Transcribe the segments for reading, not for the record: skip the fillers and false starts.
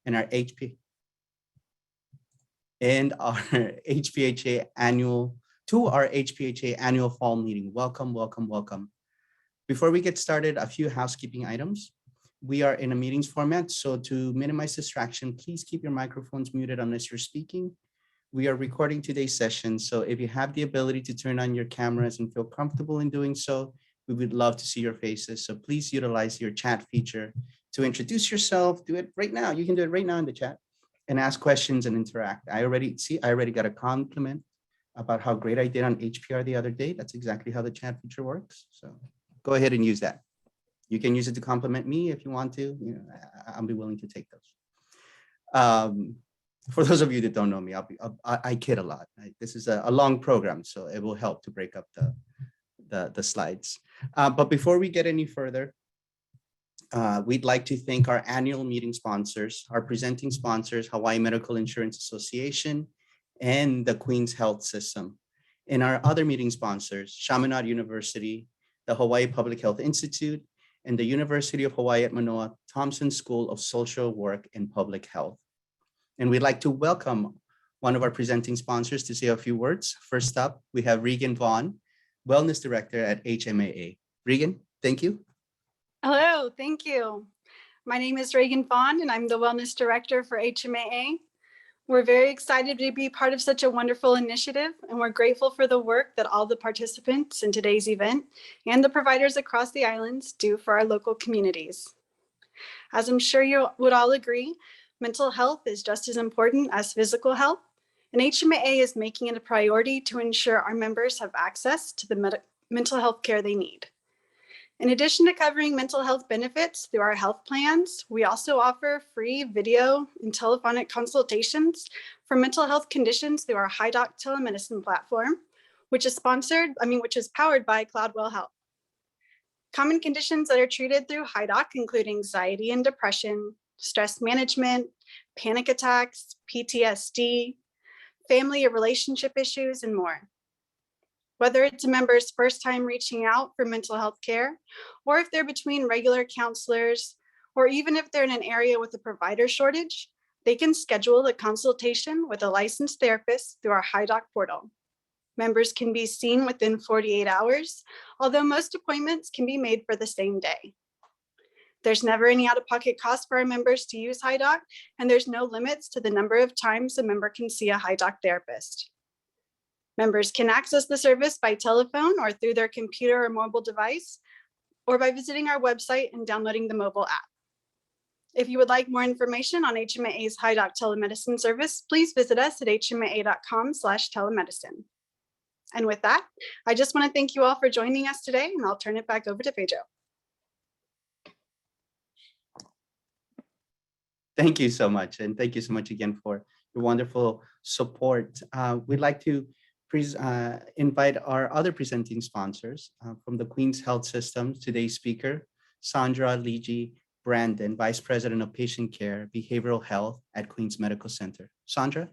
and our HPHA annual fall meeting. Welcome, welcome, welcome. Before we get started, a few housekeeping items. We are in a meetings format, so to minimize distraction, please keep your microphones muted unless you're speaking. We are recording today's session, so if you have the ability to turn on your cameras and feel comfortable in doing so, we would love to see your faces. So please utilize your chat feature to introduce yourself. Do it right now. You can do it right now in the chat and ask questions and interact. I already got a compliment about how great I did on HPR the other day. That's exactly how the chat feature works. So go ahead and use that. You can use it to compliment me if you want to. You know, I'll be willing to take those. For those of you that don't know me, I kid a lot. This is a long program, so it will help to break up the slides. But before we get any further, we'd like to thank our annual meeting sponsors, our presenting sponsors, Hawaii Medical Insurance Association, and the Queen's Health System, and our other meeting sponsors, Chaminade University, the Hawaii Public Health Institute, and the University of Hawaii at Manoa Thompson School of Social Work and Public Health. And we'd like to welcome one of our presenting sponsors to say a few words. First up, we have Regan Vaughn, Wellness Director at HMAA. Regan, thank you. Hello, thank you. My name is Regan Vaughn, and I'm the Wellness Director for HMAA. We're very excited to be part of such a wonderful initiative, and we're grateful for the work that all the participants in today's event and the providers across the islands do for our local communities. As I'm sure you would all agree, mental health is just as important as physical health, and HMAA is making it a priority to ensure our members have access to the mental health care they need. In addition to covering mental health benefits through our health plans, we also offer free video and telephonic consultations for mental health conditions through our HiDoc telemedicine platform, which is powered by Cloudwell Health. Common conditions that are treated through HiDoc include anxiety and depression, stress management, panic attacks, PTSD, family or relationship issues, and more. Whether it's a member's first time reaching out for mental health care, or if they're between regular counselors, or even if they're in an area with a provider shortage, they can schedule a consultation with a licensed therapist through our HiDoc portal. Members can be seen within 48 hours, although most appointments can be made for the same day. There's never any out-of-pocket cost for our members to use HiDoc, and there's no limits to the number of times a member can see a HiDoc therapist. Members can access the service by telephone or through their computer or mobile device, or by visiting our website and downloading the mobile app. If you would like more information on HMAA's HiDoc telemedicine service, please visit us at hmaa.com/telemedicine. And with that, I just want to thank you all for joining us today, and I'll turn it back over to Pedro. Thank you so much. And thank you so much again for your wonderful support. We'd like to invite our other presenting sponsors from the Queen's Health System. Today's speaker, Sandra Ligi Brandon, Vice President of Patient Care, Behavioral Health at Queen's Medical Center. Sandra?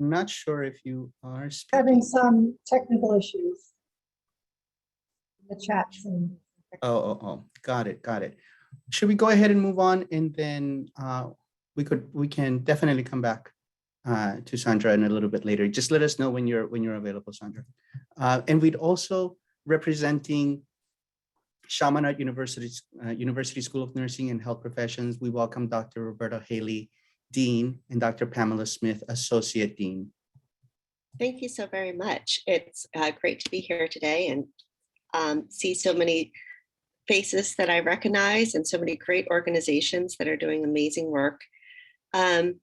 I'm not sure if you are speaking. Having some technical issues. The chat. Oh, got it. Should we go ahead and move on, and then we can definitely come back to Sandra in a little bit later. Just let us know when you're available, Sandra. And we'd also, representing Chaminade University School of Nursing and Health Professions, we welcome Dr. Roberta Haley, Dean, and Dr. Pamela Smith, Associate Dean. Thank you so very much. It's great to be here today and see so many faces that I recognize and so many great organizations that are doing amazing work. I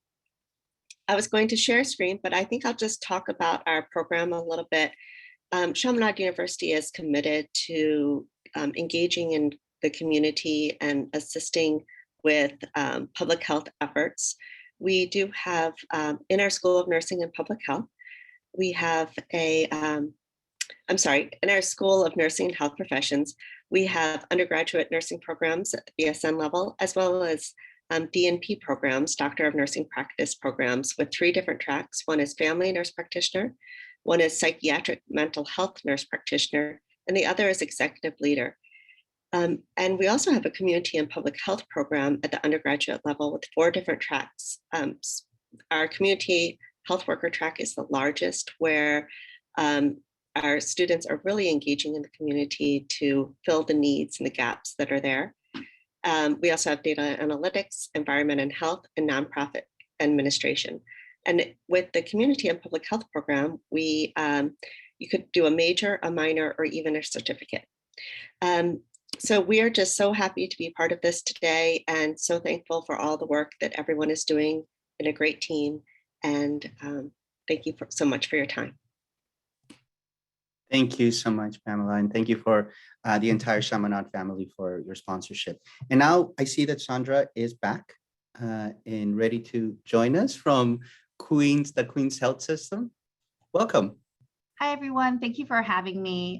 was going to share a screen, but I think I'll just talk about our program a little bit. Chaminade University is committed to engaging in the community and assisting with public health efforts. We do have, in our School of Nursing and Public Health, we have in our School of Nursing and Health Professions, we have undergraduate nursing programs at the BSN level, as well as DNP programs, Doctor of Nursing Practice programs, with 3 different tracks. One is family nurse practitioner, one is psychiatric mental health nurse practitioner, and the other is executive leader. And we also have a community and public health program at the undergraduate level with 4 different tracks. Our community health worker track is the largest, where our students are really engaging in the community to fill the needs and the gaps that are there. We also have data analytics, environment and health, and nonprofit administration. And with the community and public health program, you could do a major, a minor, or even a certificate. So we are just so happy to be part of this today, and so thankful for all the work that everyone is doing in a great team. And thank you so much for your time. Thank you so much, Pamela, and thank you for the entire Chaminade family for your sponsorship. And now I see that Sandra is back and ready to join us from the Queen's Health System. Welcome. Hi, everyone. Thank you for having me.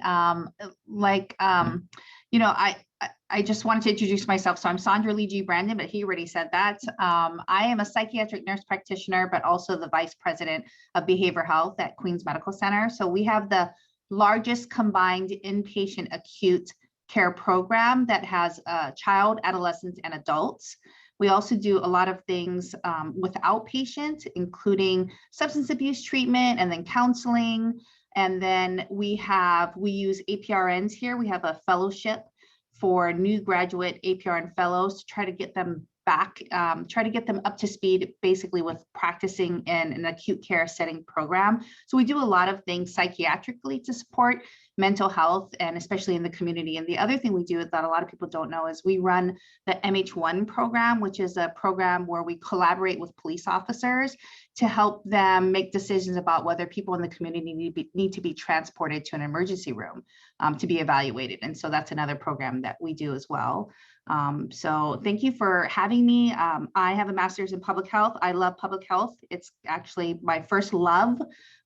I just wanted to introduce myself. So I'm Sandra Lee G. Brandon, but he already said that. I am a psychiatric nurse practitioner, but also the vice president of behavioral health at Queens Medical Center. So we have the largest combined inpatient acute care program that has child, adolescents, and adults. We also do a lot of things with outpatient, including substance abuse treatment and then counseling. And then we use APRNs here. We have a fellowship for new graduate APRN fellows to try to get them back, try to get them up to speed, basically with practicing in an acute care setting program. So we do a lot of things psychiatrically to support mental health, and especially in the community. And the other thing we do that a lot of people don't know is we run the MH1 program, which is a program where we collaborate with police officers to help them make decisions about whether people in the community need to be transported to an emergency room to be evaluated. And so that's another program that we do as well. So thank you for having me. I have a master's in public health. I love public health. It's actually my first love.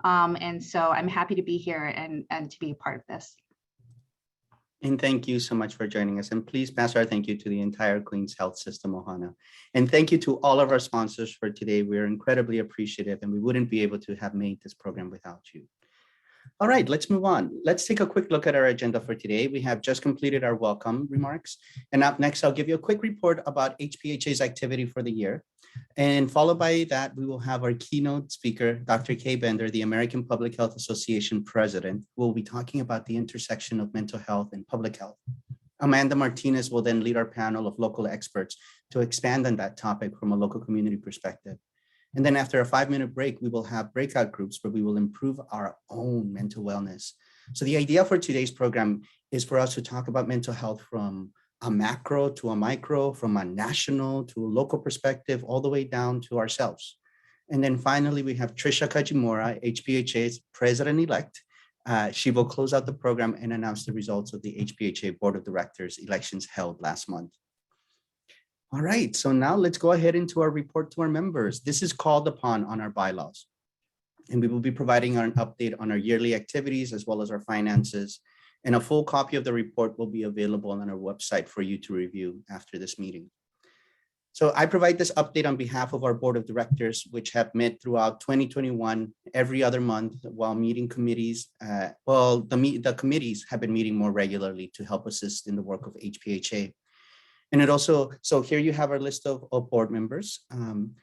And so I'm happy to be here and to be a part of this. And thank you so much for joining us. And please pass our thank you to the entire Queens Health System, Ohana. And thank you to all of our sponsors for today. We're incredibly appreciative, and we wouldn't be able to have made this program without you. All right, let's move on. Let's take a quick look at our agenda for today. We have just completed our welcome remarks. And up next, I'll give you a quick report about HPHA's activity for the year. And followed by that, we will have our keynote speaker, Dr. Kay Bender, the American Public Health Association president, who will be talking about the intersection of mental health and public health. Amanda Martinez will then lead our panel of local experts to expand on that topic from a local community perspective. And then after a 5-minute break, we will have breakout groups where we will improve our own mental wellness. So the idea for today's program is for us to talk about mental health from a macro to a micro, from a national to a local perspective, all the way down to ourselves. And then finally, we have Trisha Kajimura, HPHA's president-elect. She will close out the program and announce the results of the HPHA Board of Directors elections held last month. All right, so now let's go ahead into our report to our members. This is called upon on our bylaws, and we will be providing an update on our yearly activities as well as our finances. And a full copy of the report will be available on our website for you to review after this meeting. So I provide this update on behalf of our board of directors, which have met throughout 2021 every other month while meeting committees. The committees have been meeting more regularly to help assist in the work of HPHA. And it also, so here you have our list of board members. On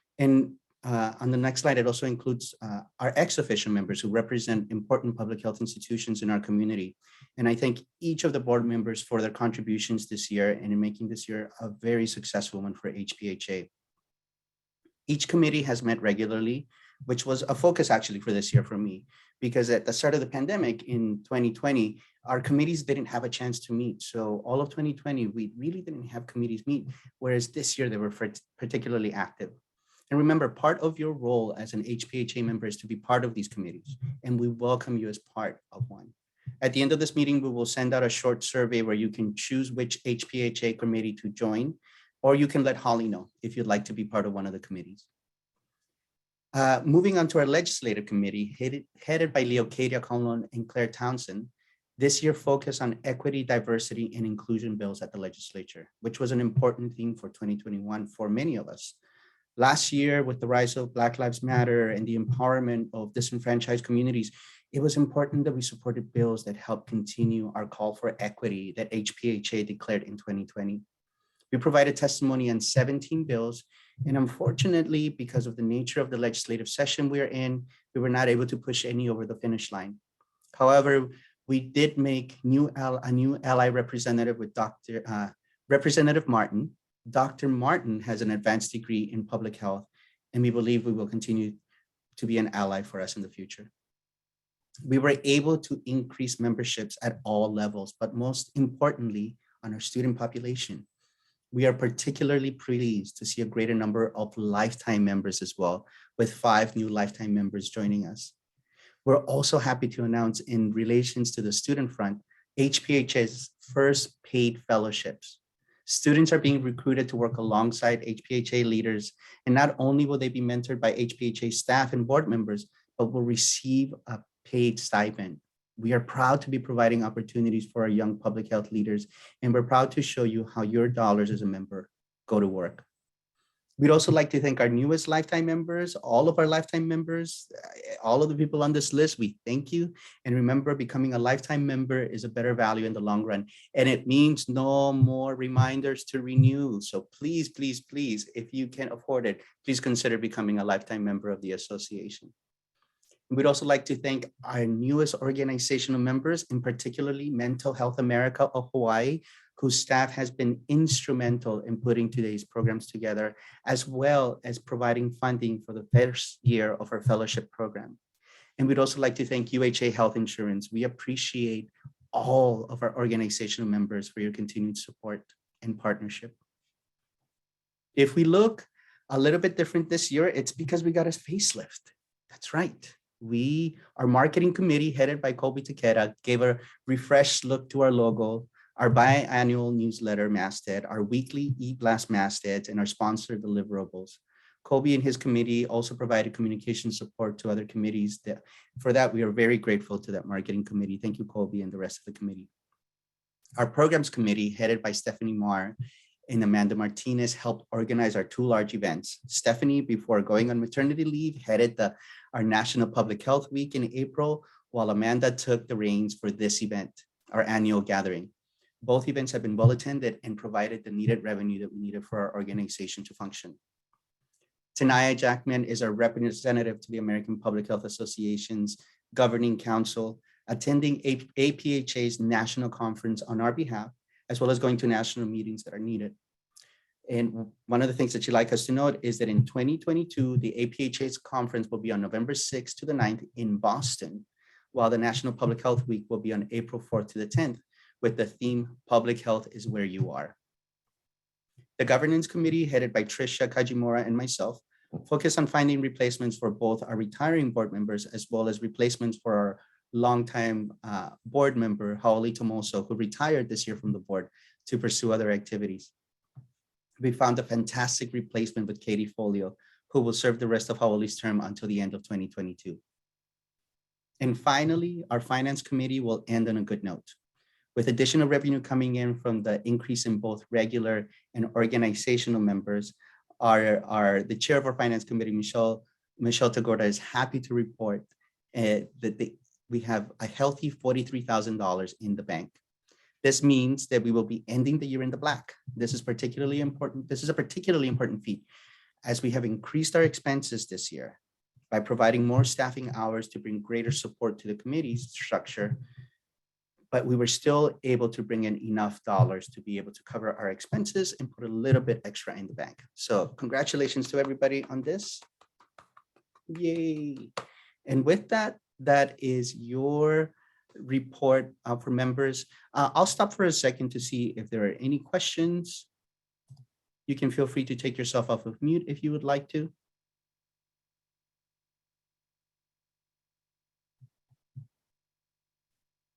the next slide, it also includes our ex-official members who represent important public health institutions in our community. And I thank each of the board members for their contributions this year and in making this year a very successful one for HPHA. Each committee has met regularly, which was a focus actually for this year for me, because at the start of the pandemic in 2020, our committees didn't have a chance to meet. So all of 2020, we really didn't have committees meet, whereas this year they were particularly active. And remember, part of your role as an HPHA member is to be part of these committees, and we welcome you as part of one. At the end of this meeting, we will send out a short survey where you can choose which HPHA committee to join, or you can let Holly know if you'd like to be part of one of the committees. Moving on to our legislative committee, headed by Leocadia Conlon and Claire Townsend. This year focused on equity, diversity, and inclusion bills at the legislature, which was an important theme for 2021 for many of us. Last year, with the rise of Black Lives Matter and the empowerment of disenfranchised communities, it was important that we supported bills that help continue our call for equity that HPHA declared in 2020. We provided testimony on 17 bills, and unfortunately, because of the nature of the legislative session we are in, we were not able to push any over the finish line. However, we did make a new ally representative with Representative Martin. Dr. Martin has an advanced degree in public health, and we believe we will continue to be an ally for us in the future. We were able to increase memberships at all levels, but most importantly, on our student population. We are particularly pleased to see a greater number of lifetime members as well, with 5 new lifetime members joining us. We're also happy to announce, in relations to the student front, HPHA's first paid fellowships. Students are being recruited to work alongside HPHA leaders, and not only will they be mentored by HPHA staff and board members, but will receive a paid stipend. We are proud to be providing opportunities for our young public health leaders, and we're proud to show you how your dollars as a member go to work. We'd also like to thank our newest lifetime members, all of our lifetime members, all of the people on this list. We thank you. And remember, becoming a lifetime member is a better value in the long run. And it means no more reminders to renew. So please, please, please, if you can afford it, please consider becoming a lifetime member of the association. We'd also like to thank our newest organizational members, in particularly Mental Health America of Hawaii, whose staff has been instrumental in putting today's programs together, as well as providing funding for the first year of our fellowship program. And we'd also like to thank UHA Health Insurance. We appreciate all of our organizational members for your continued support and partnership. If we look a little bit different this year, it's because we got a facelift. That's right. Our marketing committee, headed by Colby Takeda, gave a refreshed look to our logo, our biannual newsletter masthead, our weekly e-blast mastheads, and our sponsored deliverables. Colby and his committee also provided communication support to other committees. For that, we are very grateful to that marketing committee. Thank you, Colby, and the rest of the committee. Our programs committee, headed by Stephanie Marr and Amanda Martinez, helped organize our 2 large events. Stephanie, before going on maternity leave, headed our National Public Health Week in April, while Amanda took the reins for this event, our annual gathering. Both events have been well attended and provided the needed revenue that we needed for our organization to function. Tanaya Jackman is our representative to the American Public Health Association's Governing Council, attending APHA's national conference on our behalf, as well as going to national meetings that are needed. And one of the things that you'd like us to note is that in 2022, the APHA's conference will be on November 6th to the 9th in Boston, while the National Public Health Week will be on April 4th to the 10th, with the theme, Public Health is Where You Are. The governance committee, headed by Tricia Kajimura and myself, focused on finding replacements for both our retiring board members, as well as replacements for our longtime board member, Haoli Tomoso, who retired this year from the board to pursue other activities. We found a fantastic replacement with Katie Folio, who will serve the rest of Haoli's term until the end of 2022. And finally, our finance committee will end on a good note. With additional revenue coming in from the increase in both regular and organizational members, the chair of our finance committee, Michelle Tagorda, is happy to report that we have a healthy $43,000 in the bank. This means that we will be ending the year in the black. This is particularly important. This is a particularly important feat, as we have increased our expenses this year by providing more staffing hours to bring greater support to the committee's structure. But we were still able to bring in enough dollars to be able to cover our expenses and put a little bit extra in the bank. So congratulations to everybody on this. Yay. And with that, that is your report for members. I'll stop for a second to see if there are any questions. You can feel free to take yourself off of mute if you would like to.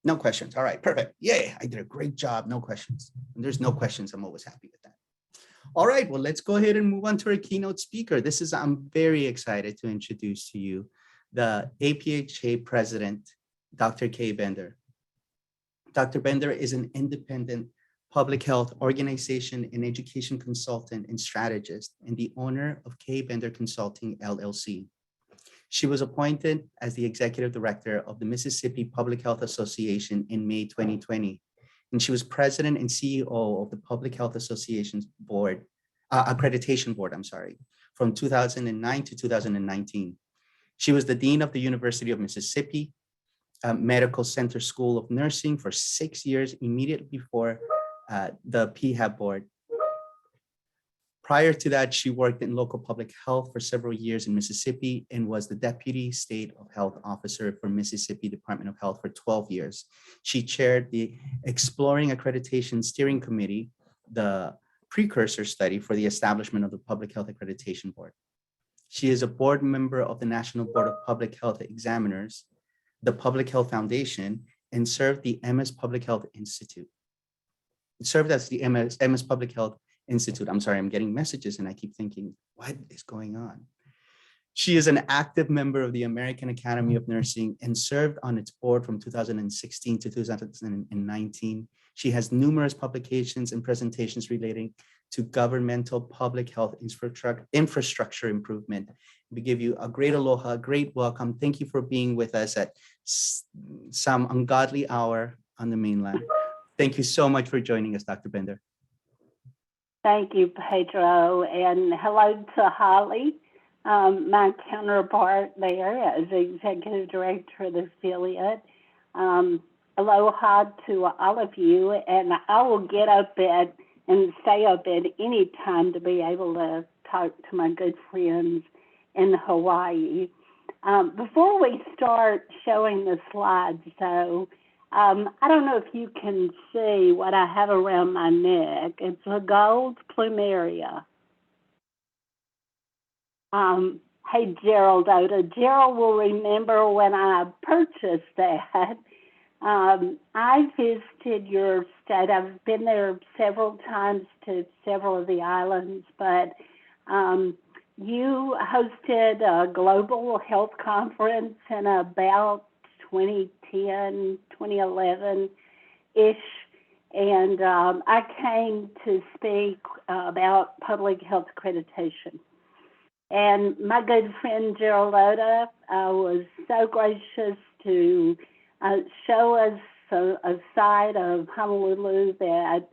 No questions. All right, perfect. Yay, I did a great job. No questions. And there's no questions. I'm always happy with that. All right, well, let's go ahead and move on to our keynote speaker. I'm very excited to introduce to you the APHA president, Dr. Kay Bender. Dr. Bender is an independent public health organization and education consultant and strategist and the owner of K. Bender Consulting, LLC. She was appointed as the executive director of the Mississippi Public Health Association in May 2020. And she was president and CEO of the Public Health Association's board, accreditation board, from 2009 to 2019. She was the dean of the University of Mississippi Medical Center School of Nursing for 6 years immediately before the PHAB board. Prior to that, she worked in local public health for several years in Mississippi and was the Deputy State of Health Officer for Mississippi Department of Health for 12 years. She chaired the Exploring Accreditation Steering Committee, the precursor study for the establishment of the Public Health Accreditation Board. She is a board member of the National Board of Public Health Examiners, the Public Health Foundation, and served the MS Public Health Institute. Served as the MS Public Health Institute. I'm sorry, I'm getting messages and I keep thinking, what is going on? She is an active member of the American Academy of Nursing and served on its board from 2016 to 2019. She has numerous publications and presentations relating to governmental public health infrastructure improvement. We give you a great aloha, great welcome. Thank you for being with us at some ungodly hour on the mainland. Thank you so much for joining us, Dr. Bender. Thank you, Pedro, and hello to Holly, my counterpart there as Executive Director of the affiliate. Aloha to all of you, and I will get up and stay up at any time to be able to talk to my good friends in Hawaii. Before we start showing the slides, though, I don't know if you can see what I have around my neck. It's a gold plumeria. Hey, Gerald Oda. Gerald will remember when I purchased that. I visited your state. I've been there several times to several of the islands, but you hosted a global health conference in about 2010, 2011-ish, and I came to speak about public health accreditation. And my good friend Gerald Oda was so gracious to show us a side of Honolulu that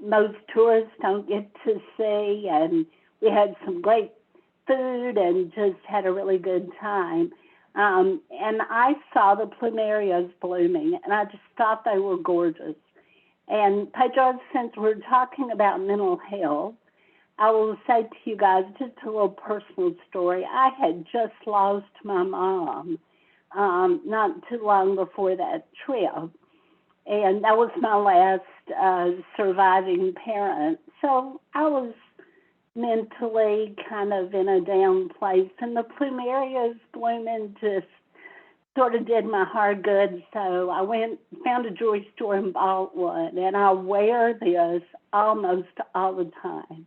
most tourists don't get to see, and we had some great food and just had a really good time. And I saw the plumerias blooming, and I just thought they were gorgeous. And Pedro, since we're talking about mental health, I will say to you guys just a little personal story. I had just lost my mom not too long before that trip, and that was my last surviving parent. So I was mentally kind of in a down place, and the plumerias blooming just sort of did my heart good. So I found a jewelry store and bought one, and I wear this almost all the time.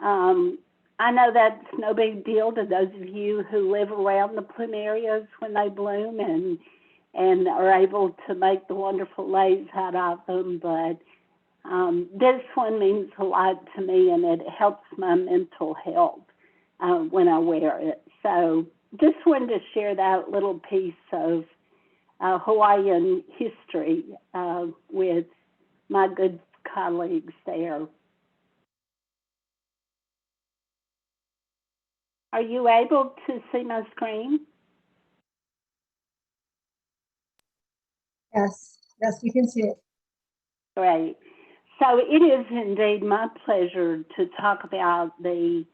I know that's no big deal to those of you who live around the plumerias when they bloom and are able to make the wonderful lace out of them, but this one means a lot to me, and it helps my mental health when I wear it. So just wanted to share that little piece of Hawaiian history with my good colleagues there. Are you able to see my screen? Yes, we can see it. Great. So it is indeed my pleasure to talk about the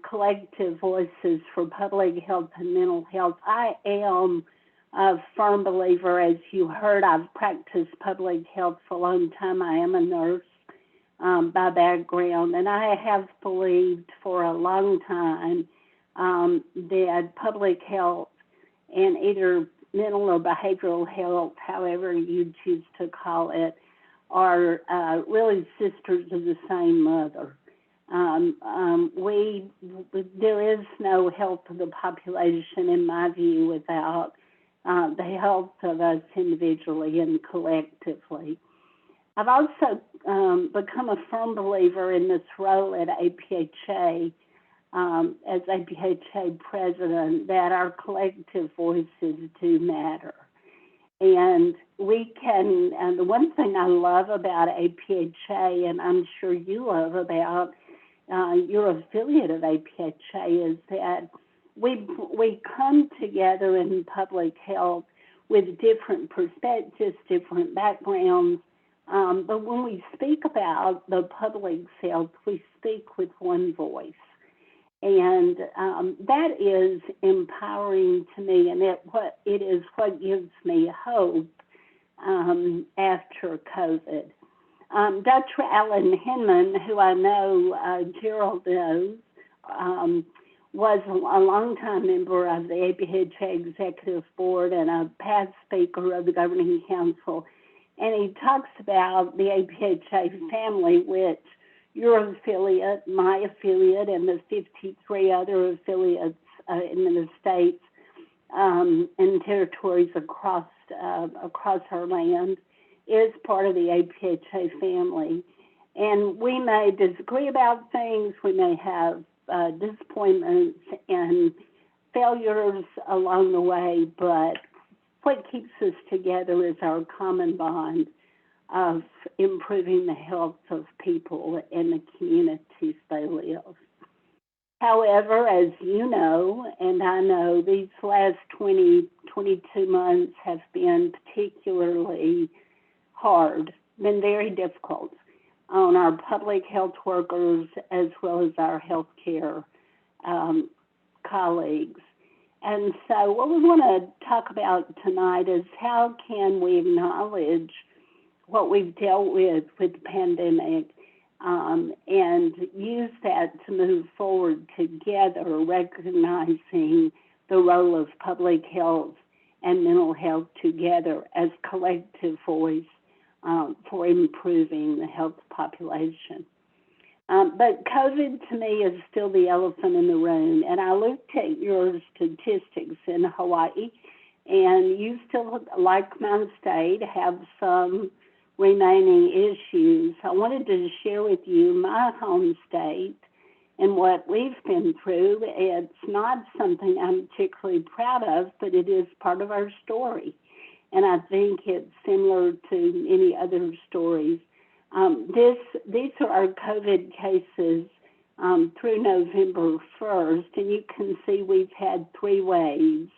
collective voices for public health and mental health. I am a firm believer, as you heard, I've practiced public health for a long time. I am a nurse by background, and I have believed for a long time that public health and either mental or behavioral health, however you choose to call it, are really sisters of the same mother. There is no health of the population, in my view, without the health of us individually and collectively. I've also become a firm believer in this role at HPHA, as HPHA president, that our collective voices do matter. And we can, and the one thing I love about HPHA, and I'm sure you love about your affiliate of HPHA, is that we come together in public health with different perspectives, different backgrounds, but when we speak about the public's health, we speak with one voice. And that is empowering to me, and it is what gives me hope after COVID. Dr. Alan Hinman, who I know Gerald knows, was a longtime member of the HPHA Executive Board and a past speaker of the Governing Council. And he talks about the HPHA family, which your affiliate, my affiliate, and the 53 other affiliates in the states and territories across our land is part of the HPHA family. And we may disagree about things, we may have disappointments and failures along the way, but what keeps us together is our common bond of improving the health of people in the communities they live. However, as you know, and I know, these last 22 months have been particularly hard, been very difficult on our public health workers as well as our healthcare colleagues. And so what we want to talk about tonight is how can we acknowledge what we've dealt with the pandemic and use that to move forward together, recognizing the role of public health and mental health together as collective voice for improving the health population. But COVID to me is still the elephant in the room. And I looked at your statistics in Hawaii, and you still, like my state, have some remaining issues. I wanted to share with you my home state and what we've been through. It's not something I'm particularly proud of, but it is part of our story. And I think it's similar to many other stories. These are our COVID cases through November 1st, and you can see we've had 3 waves,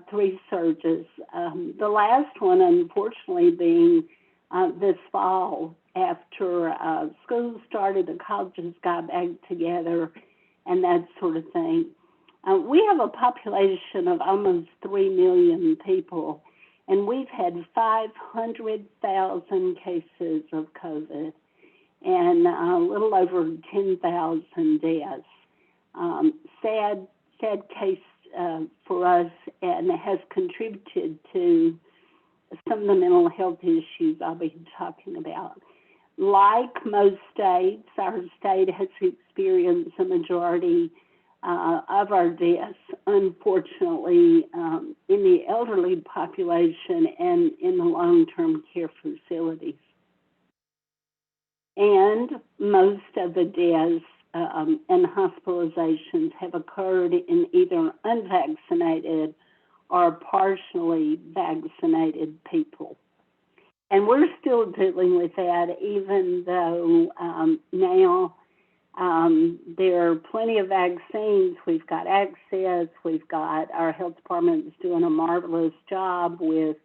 3 surges. The last one, unfortunately, being this fall after school started, the colleges got back together, and that sort of thing. We have a population of almost 3 million people, and we've had 500,000 cases of COVID and a little over 10,000 deaths. Sad case for us, and it has contributed to some of the mental health issues I'll be talking about. Like most states, our state has experienced a majority of our deaths, unfortunately, in the elderly population and in the long-term care facilities. And most of the deaths and hospitalizations have occurred in either unvaccinated or partially vaccinated people. And we're still dealing with that, even though now there are plenty of vaccines. We've got access. We've got our health department is doing a marvelous job with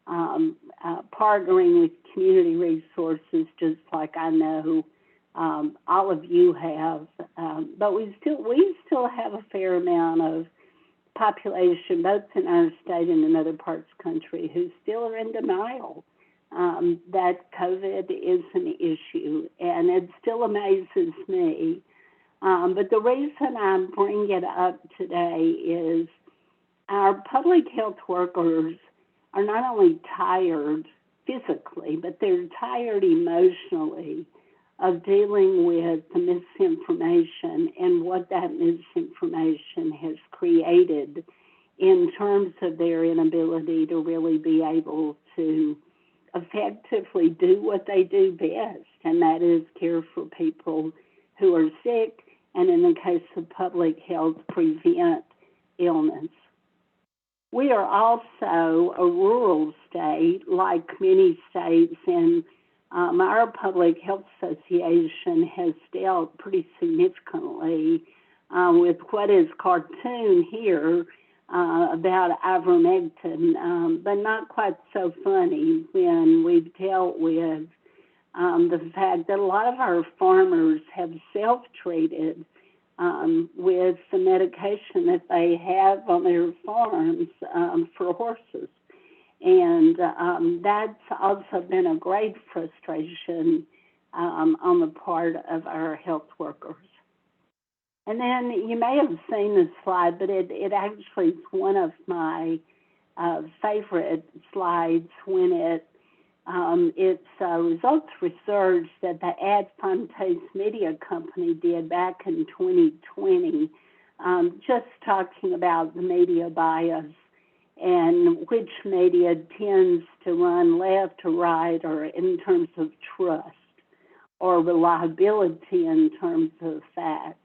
partnering with community resources, just like I know all of you have. But we still have a fair amount of population, both in our state and in other parts of the country, who still are in denial that COVID is an issue, and it still amazes me. But the reason I bring it up today is our public health workers are not only tired physically, but they're tired emotionally of dealing with the misinformation and what that misinformation has created in terms of their inability to really be able to effectively do what they do best, and that is care for people who are sick, and in the case of public health, prevent illness. We are also a rural state, like many states, and our Public Health Association has dealt pretty significantly with what is cartoon here about ivermectin, but not quite so funny when we've dealt with the fact that a lot of our farmers have self-treated with the medication that they have on their farms for horses. And that's also been a great frustration on the part of our health workers. And then you may have seen this slide, but it actually is one of my favorite slides when it's results research that the Ad Fontes Media Company did back in 2020, just talking about the media bias and which media tends to run left or right, or in terms of trust or reliability in terms of facts.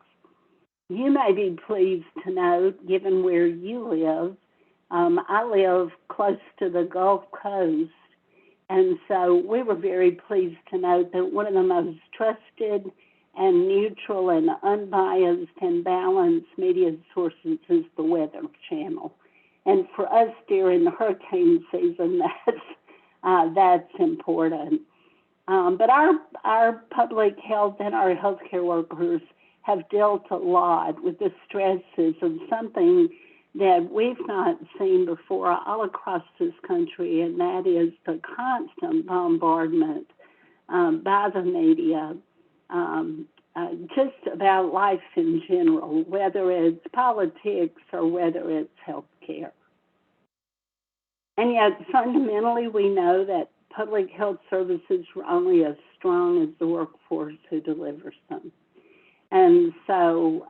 You may be pleased to note, given where you live, I live close to the Gulf Coast, and so we were very pleased to note that one of the most trusted and neutral and unbiased and balanced media sources is the Weather Channel. And for us during the hurricane season, that's important. But our public health and our healthcare workers have dealt a lot with the stresses of something that we've not seen before all across this country, and that is the constant bombardment by the media, just about life in general, whether it's politics or whether it's healthcare. And yet, fundamentally, we know that public health services are only as strong as the workforce who delivers them. And so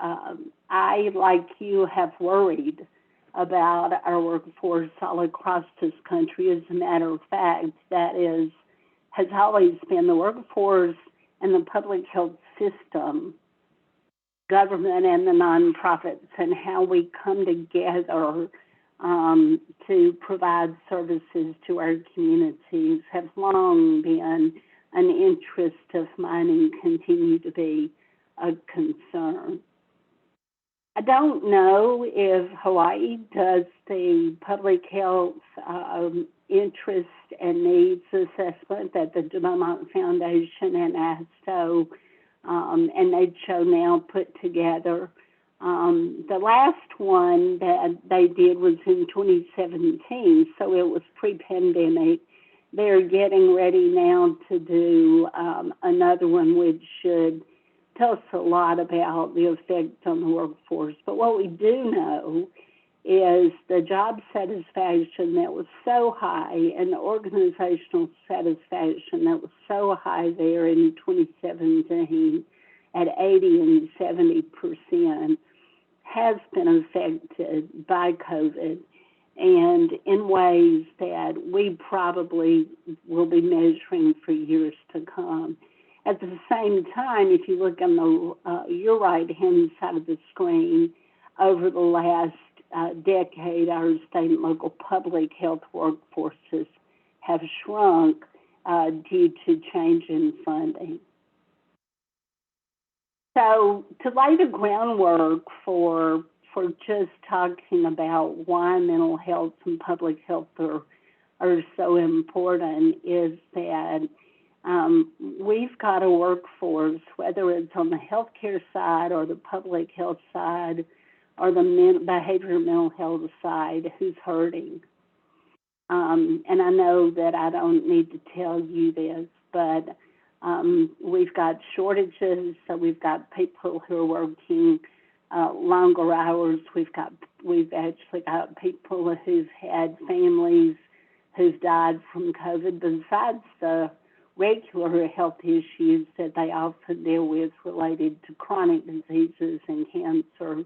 I, like you, have worried about our workforce all across this country. As a matter of fact, that has always been the workforce and the public health system, government and the nonprofits, and how we come together to provide services to our communities have long been an interest of mine and continue to be a concern. I don't know if Hawaii does the public health interest and needs assessment that the DeMont Foundation and ASTO and NHO now put together. The last one that they did was in 2017, so it was pre-pandemic. They're getting ready now to do another one, which should tell us a lot about the effect on the workforce. But what we do know is the job satisfaction that was so high and the organizational satisfaction that was so high there in 2017 at 80 and 70% has been affected by COVID, and in ways that we probably will be measuring for years to come. At the same time, if you look on the your right-hand side of the screen, over the last decade, our state and local public health workforces have shrunk due to change in funding. So to lay the groundwork for just talking about why mental health and public health are so important is that we've got a workforce, whether it's on the healthcare side or the public health side or the behavioral mental health side, who's hurting. And I know that I don't need to tell you this, but we've got shortages, so we've got people who are working longer hours. We've actually got people who've had families who've died from COVID, besides the regular health issues that they often deal with related to chronic diseases and cancer.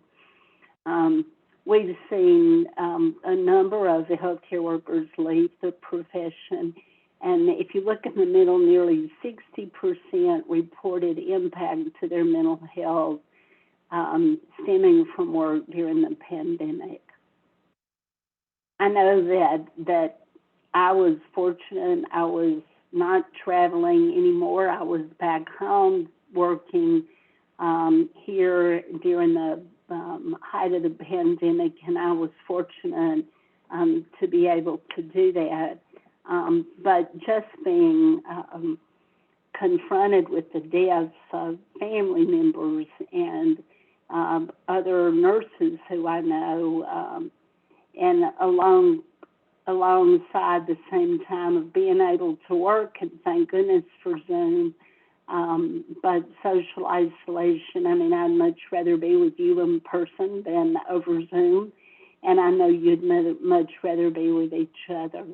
we've seen a number of the healthcare workers leave the profession. And if you look in the middle, nearly 60% reported impact to their mental health stemming from work during the pandemic. I know that I was fortunate. I was not traveling anymore. I was back home working here during the height of the pandemic, and I was fortunate to be able to do that. But just being confronted with the deaths of family members and other nurses who I know, and alongside the same time of being able to work, and thank goodness for Zoom, but social isolation. I mean, I'd much rather be with you in person than over Zoom, and I know you'd much rather be with each other.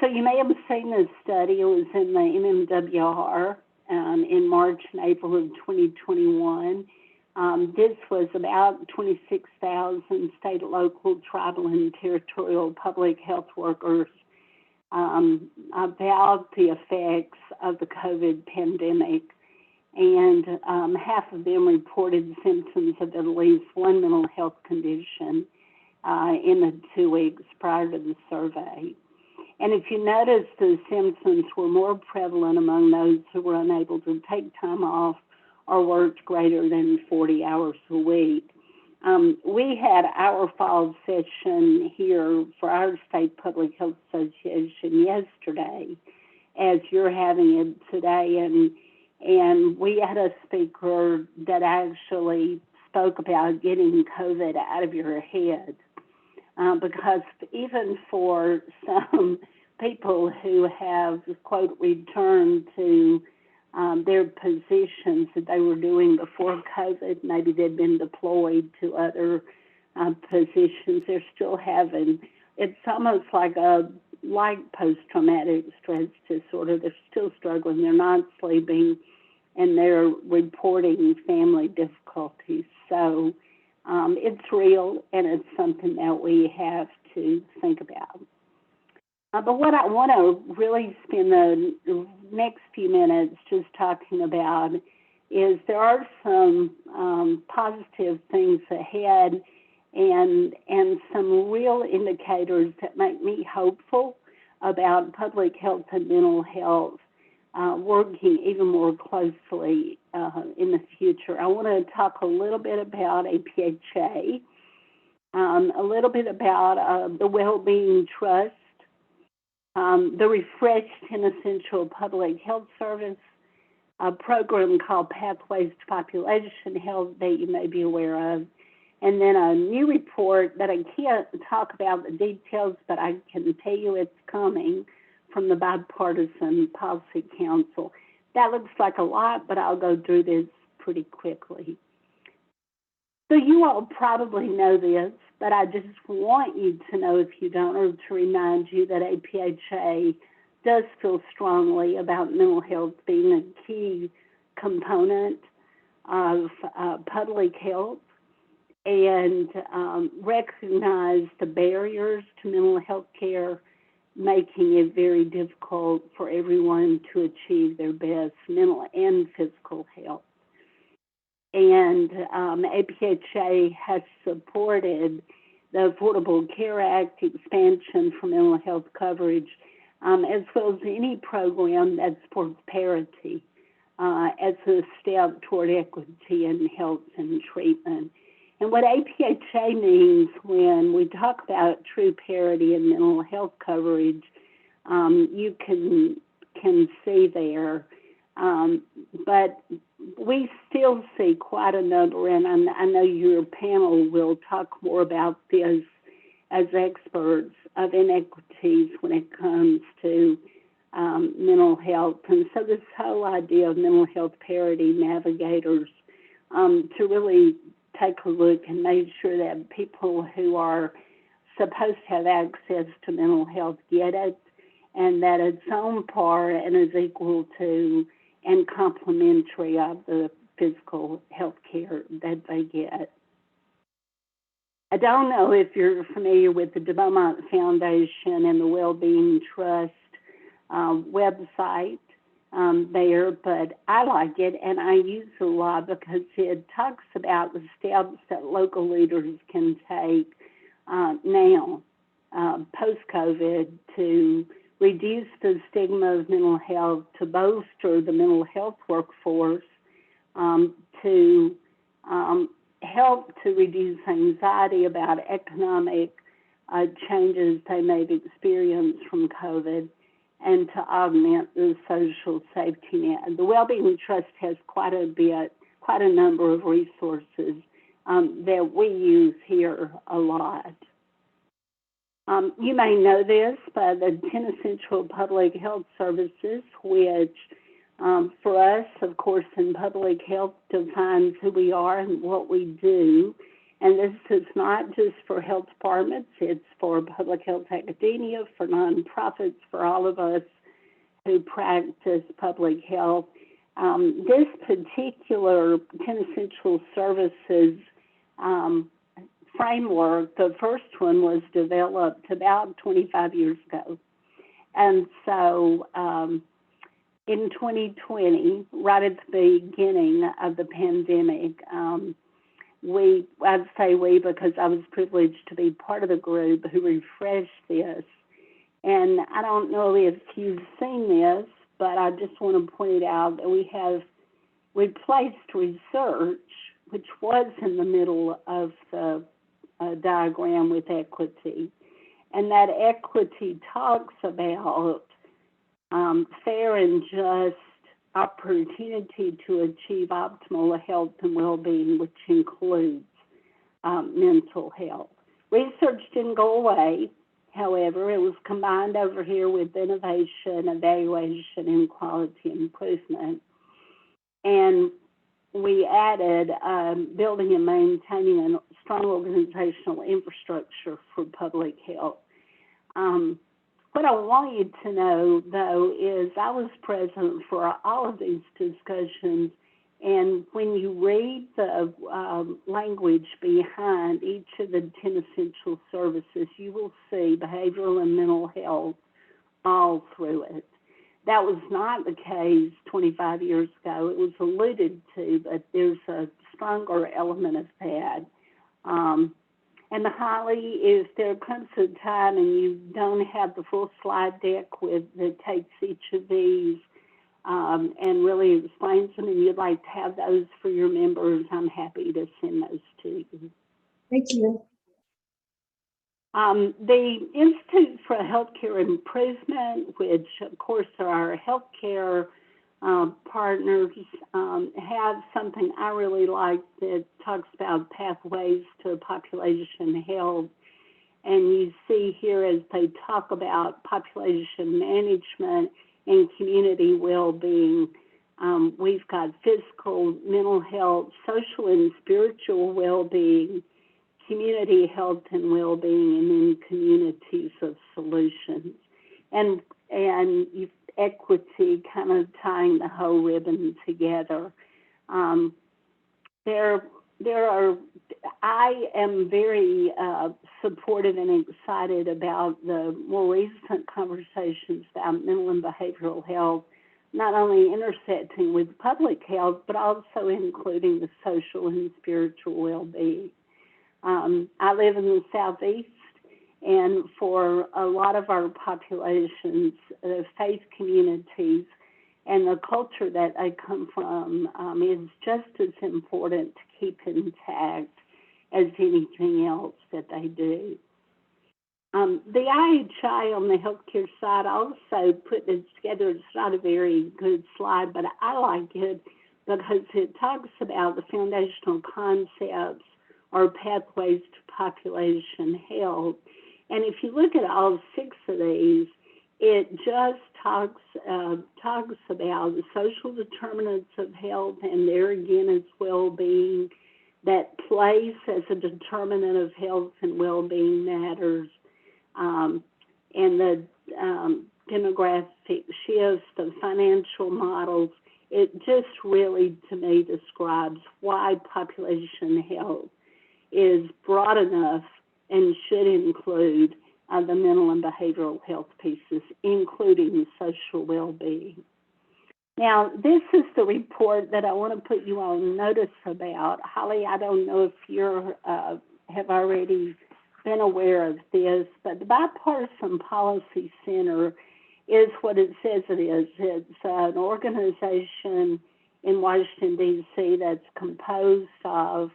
So you may have seen this study. It was in the MMWR in March and April of 2021. This was about 26,000 state, local, tribal, and territorial public health workers about the effects of the COVID pandemic. And half of them reported symptoms of at least one mental health condition in the 2 weeks prior to the survey. And if you notice, the symptoms were more prevalent among those who were unable to take time off or worked greater than 40 hours a week. We had our fall session here for our State Public Health Association yesterday, as you're having it today, and we had a speaker that actually spoke about getting COVID out of your head. Because even for some people who have, quote, returned to their positions that they were doing before COVID, maybe they'd been deployed to other positions, they're still having, it's almost like post-traumatic stress disorder. They're still struggling, they're not sleeping, and they're reporting family difficulties. So it's real, and it's something that we have to think about. But what I want to really spend the next few minutes just talking about is there are some positive things ahead and some real indicators that make me hopeful about public health and mental health working even more closely in the future. I want to talk a little bit about HPHA, a little bit about the Wellbeing Trust, the refreshed and essential public health service, a program called Pathways to Population Health that you may be aware of, and then a new report that I can't talk about the details, but I can tell you it's coming from the Bipartisan Policy Council. That looks like a lot, but I'll go through this pretty quickly. So you all probably know this, but I just want you to know, if you don't, or to remind you that HPHA does feel strongly about mental health being a key component of public health, and recognize the barriers to mental health care, making it very difficult for everyone to achieve their best mental and physical health. And HPHA has supported the Affordable Care Act expansion for mental health coverage, as well as any program that supports parity as a step toward equity in health and treatment. And what HPHA means when we talk about true parity in mental health coverage, you can see there. But we still see quite a number, and I know your panel will talk more about this as experts, of inequities when it comes to mental health. And so this whole idea of mental health parity navigators to really take a look and make sure that people who are supposed to have access to mental health get it, and that it's on par and is equal to and complementary of the physical health care that they get. I don't know if you're familiar with the Beaumont Foundation and the Wellbeing Trust website there, but I like it and I use it a lot because it talks about the steps that local leaders can take now, post-COVID, to reduce the stigma of mental health, to bolster the mental health workforce, to help to reduce anxiety about economic changes they may have experienced from COVID, and to augment the social safety net. The Wellbeing Trust has quite a number of resources that we use here a lot. You may know this, but the 10 Essential Public Health Services, which for us, of course, in public health defines who we are and what we do. And this is not just for health departments, it's for public health academia, for nonprofits, for all of us who practice public health. This particular 10 Essential Services framework, the first one was developed about 25 years ago. And so in 2020, right at the beginning of the pandemic, I'd say we because I was privileged to be part of the group who refreshed this. And I don't know if you've seen this, but I just want to point it out that we have replaced research, which was in the middle of the diagram, with equity. And that equity talks about fair and just opportunity to achieve optimal health and well-being, which includes mental health. Research didn't go away. However, it was combined over here with innovation, evaluation, and quality improvement. And we added building and maintaining a strong organizational infrastructure for public health. What I want you to know, though, is I was present for all of these discussions, and when you read the language behind each of the 10 essential services, you will see behavioral and mental health all through it. That was not the case 25 years ago. It was alluded to, but there's a stronger element of that. And Holly, if there comes a time and you don't have the full slide deck that takes each of these and really explains them, and you'd like to have those for your members, I'm happy to send those to you. Thank you. The Institute for Healthcare Improvement, which of course are our healthcare partners, have something I really like that talks about pathways to population health. And you see here as they talk about population management and community well-being, we've got physical, mental health, social and spiritual well-being, community health and well-being, and then communities of solutions. And equity, kind of tying the whole ribbon together. I am very supportive and excited about the more recent conversations about mental and behavioral health, not only intersecting with public health, but also including the social and spiritual well-being. I live in the Southeast, and for a lot of our populations, the faith communities and the culture that they come from is just as important to keep intact as anything else that they do. The IHI on the healthcare side also put this together. It's not a very good slide, but I like it because it talks about the foundational concepts or pathways to population health. And if you look at all 6 of these, it just talks about the social determinants of health, and there again is well-being. That place as a determinant of health and well-being matters, and the demographic shifts, the financial models. It just really, to me, describes why population health is broad enough and should include the mental and behavioral health pieces, including social well-being. Now, this is the report that I want to put you on notice about. Holly, I don't know if you have already been aware of this, but the Bipartisan Policy Center is what it says it is. It's an organization in Washington, D.C. that's composed of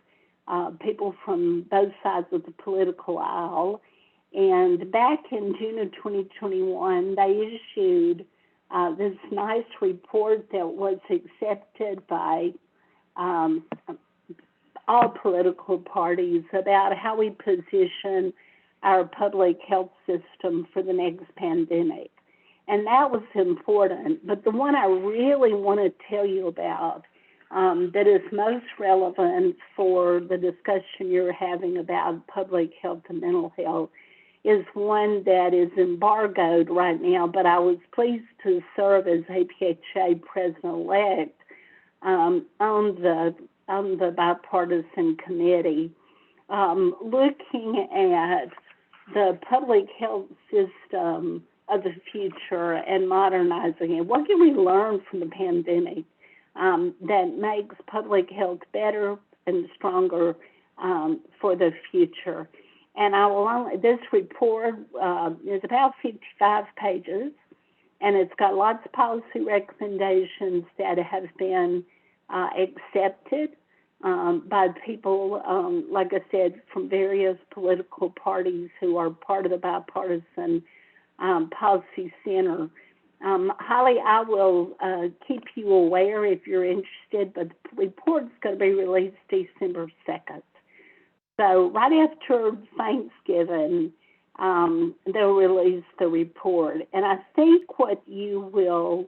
people from both sides of the political aisle. And back in June of 2021, they issued this nice report that was accepted by all political parties about how we position our public health system for the next pandemic. And that was important. But the one I really want to tell you about that is most relevant for the discussion you're having about public health and mental health is one that is embargoed right now, but I was pleased to serve as HPHA president-elect on the bipartisan committee, looking at the public health system of the future and modernizing it. What can we learn from the pandemic that makes public health better and stronger for the future? And this report is about 55 pages, and it's got lots of policy recommendations that have been accepted by people, like I said, from various political parties who are part of the Bipartisan Policy Center. Holly, I will keep you aware if you're interested, but the report's going to be released December 2nd. So right after Thanksgiving, they'll release the report. And I think what you will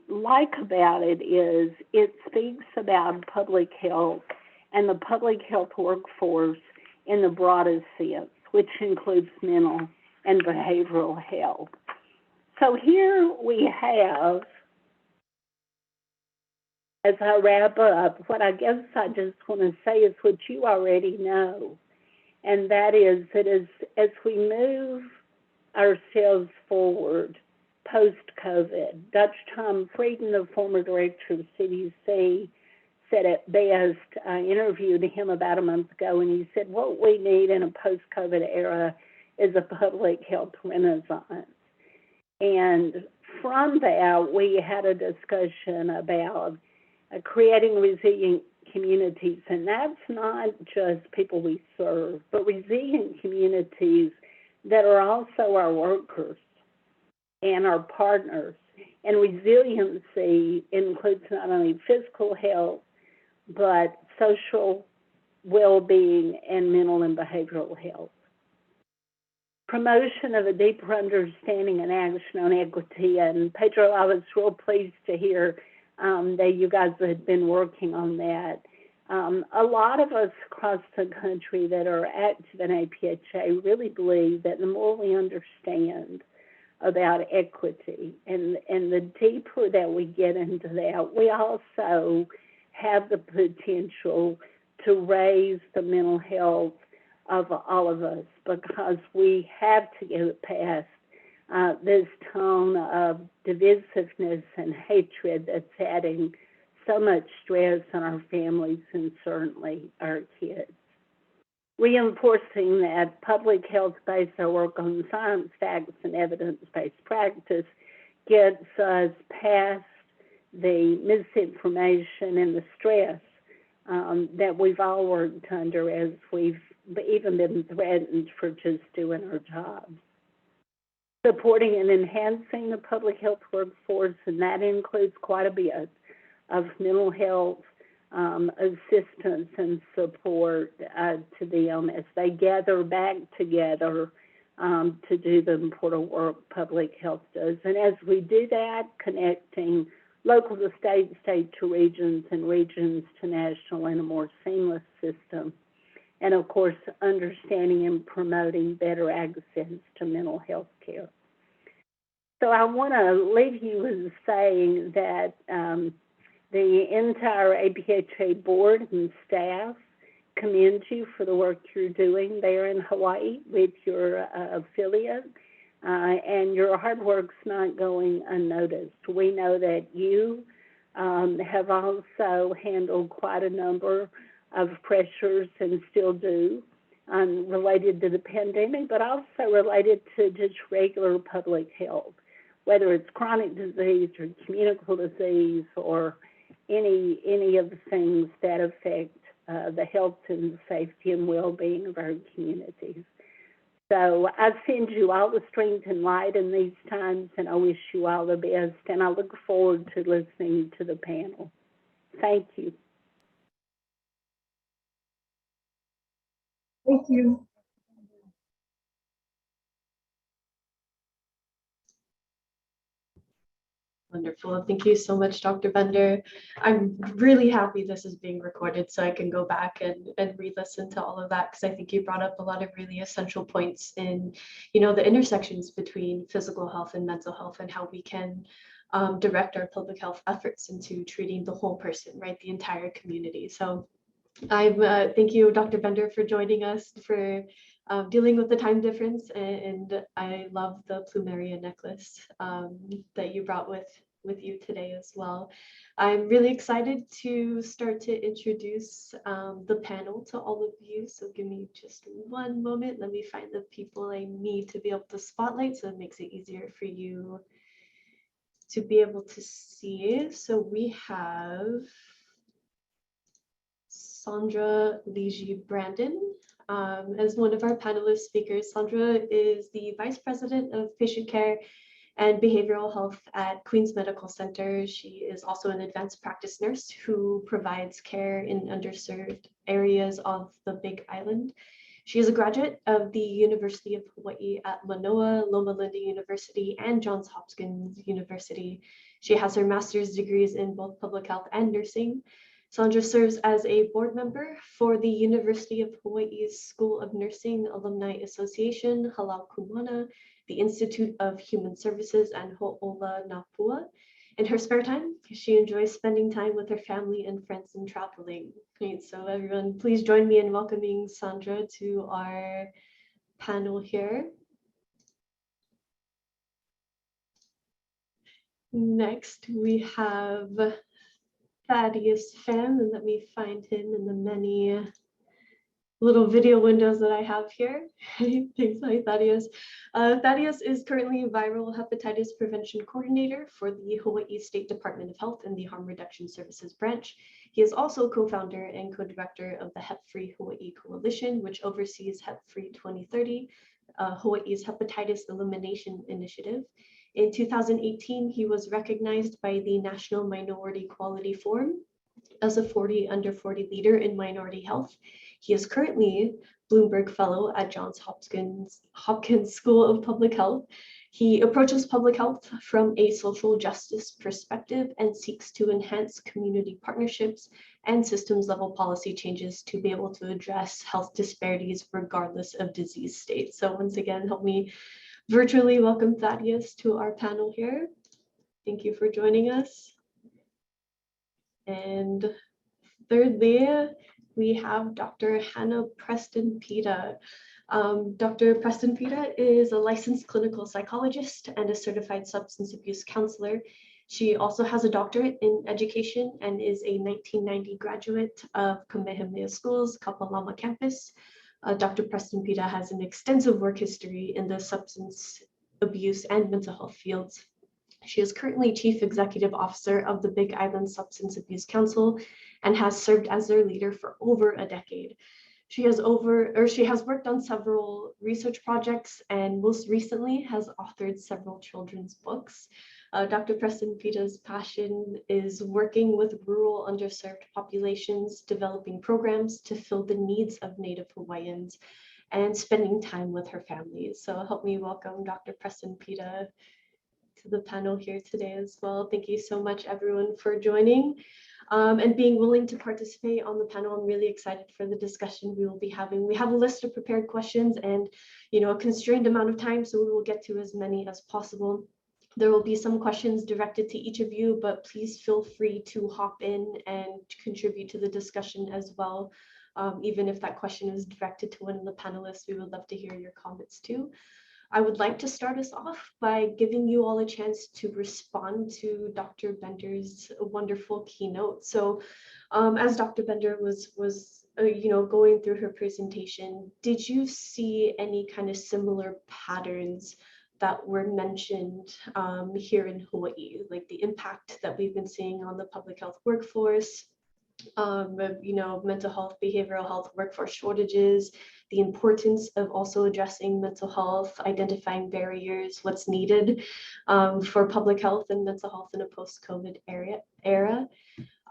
like about it is it speaks about public health and the public health workforce in the broadest sense, which includes mental and behavioral health. So here we have, as I wrap up, what I guess I just want to say is what you already know, and that is that as we move ourselves forward post-COVID, Dr. Tom Frieden, the former director of CDC, said it best. I interviewed him about a month ago, and he said what we need in a post-COVID era is a public health renaissance. And from that, we had a discussion about creating resilient communities, and that's not just people we serve, but resilient communities that are also our workers and our partners. And resiliency includes not only physical health, but social well-being and mental and behavioral health. Promotion of a deeper understanding and action on equity. And Pedro, I was real pleased to hear that you guys had been working on that. A lot of us across the country that are active in HPHA really believe that the more we understand about equity and the deeper that we get into that, we also have the potential to raise the mental health of all of us, because we have to get past this tone of divisiveness and hatred that's adding so much stress on our families and certainly our kids. Reinforcing that public health based our work on science, facts, and evidence-based practice gets us past the misinformation and the stress that we've all worked under as we've even been threatened for just doing our jobs. Supporting and enhancing the public health workforce, and that includes quite a bit of mental health assistance and support to them as they gather back together to do the important work public health does. And as we do that, connecting local to state, state to regions, and regions to national in a more seamless system. And of course, understanding and promoting better access to mental health care. So I want to leave you with saying that the entire HPHA board and staff commend you for the work you're doing there in Hawaii with your affiliate. And your hard work's not going unnoticed. We know that you have also handled quite a number of pressures and still do related to the pandemic, but also related to just regular public health, whether it's chronic disease or communicable disease or any of the things that affect the health and safety and well-being of our communities. So I send you all the strength and light in these times, and I wish you all the best, and I look forward to listening to the panel. Thank you. Thank you. Wonderful. Thank you so much, Dr. Bender. I'm really happy this is being recorded so I can go back and re-listen to all of that, because I think you brought up a lot of really essential points in, the intersections between physical health and mental health, and how we can direct our public health efforts into treating the whole person, right? The entire community. So thank you, Dr. Bender, for joining us, for dealing with the time difference, and I love the plumeria necklace that you brought with you today as well. I'm really excited to start to introduce the panel to all of you. So give me just one moment. Let me find the people I need to be able to spotlight so it makes it easier for you to be able to see. So we have Sandra Ligi Brandon as one of our panelist speakers. Sandra is the Vice President of Patient Care and Behavioral Health at Queen's Medical Center. She is also an advanced practice nurse who provides care in underserved areas of the Big Island. She is a graduate of the University of Hawaii at Manoa, Loma Linda University, and Johns Hopkins University. She has her master's degrees in both public health and nursing. Sandra serves as a board member for the University of Hawaii's School of Nursing Alumni Association, Halau Kumana, the Institute of Human Services, and Ho'ola Napua. In her spare time, she enjoys spending time with her family and friends and traveling. Great. So everyone, please join me in welcoming Sandra to our panel here. Next, we have Thaddeus Pham, and let me find him in the many little video windows that I have here. Thanks, hi, Thaddeus. Thaddeus is currently Viral Hepatitis Prevention Coordinator for the Hawaii State Department of Health in the Harm Reduction Services branch. He is also co-founder and co-director of the Hep-Free Hawaii Coalition, which oversees Hep-Free 2030, Hawaii's hepatitis elimination initiative. In 2018, he was recognized by the National Minority Quality Forum as a 40 under 40 leader in minority health. He is currently Bloomberg Fellow at Johns Hopkins School of Public Health. He approaches public health from a social justice perspective and seeks to enhance community partnerships and systems level policy changes to be able to address health disparities regardless of disease state. So once again, help me virtually welcome Thaddeus to our panel here. Thank you for joining us. And thirdly, we have Dr. Hannah Preston-Pita. Dr. Preston-Pita is a licensed clinical psychologist and a certified substance abuse counselor. She also has a doctorate in education and is a 1990 graduate of Kamehameha School's Kapalama campus. Dr. Preston-Pita has an extensive work history in the substance abuse and mental health fields. She is currently Chief Executive Officer of the Big Island Substance Abuse Council and has served as their leader for over a decade. She has worked on several research projects and most recently has authored several children's books. Dr. Preston-Pita's passion is working with rural underserved populations, developing programs to fill the needs of Native Hawaiians, and spending time with her family. So help me welcome Dr. Preston-Pita to the panel here today as well. Thank you so much, everyone, for joining and being willing to participate on the panel. I'm really excited for the discussion we will be having. We have a list of prepared questions and a constrained amount of time, so we will get to as many as possible. There will be some questions directed to each of you, but please feel free to hop in and contribute to the discussion as well. Even if that question is directed to one of the panelists, we would love to hear your comments too. I would like to start us off by giving you all a chance to respond to Dr. Bender's wonderful keynote. So as Dr. Bender was going through her presentation, did you see any kind of similar patterns that were mentioned here in Hawaii, like the impact that we've been seeing on the public health workforce, mental health, behavioral health, workforce shortages, the importance of also addressing mental health, identifying barriers, what's needed for public health and mental health in a post-COVID era?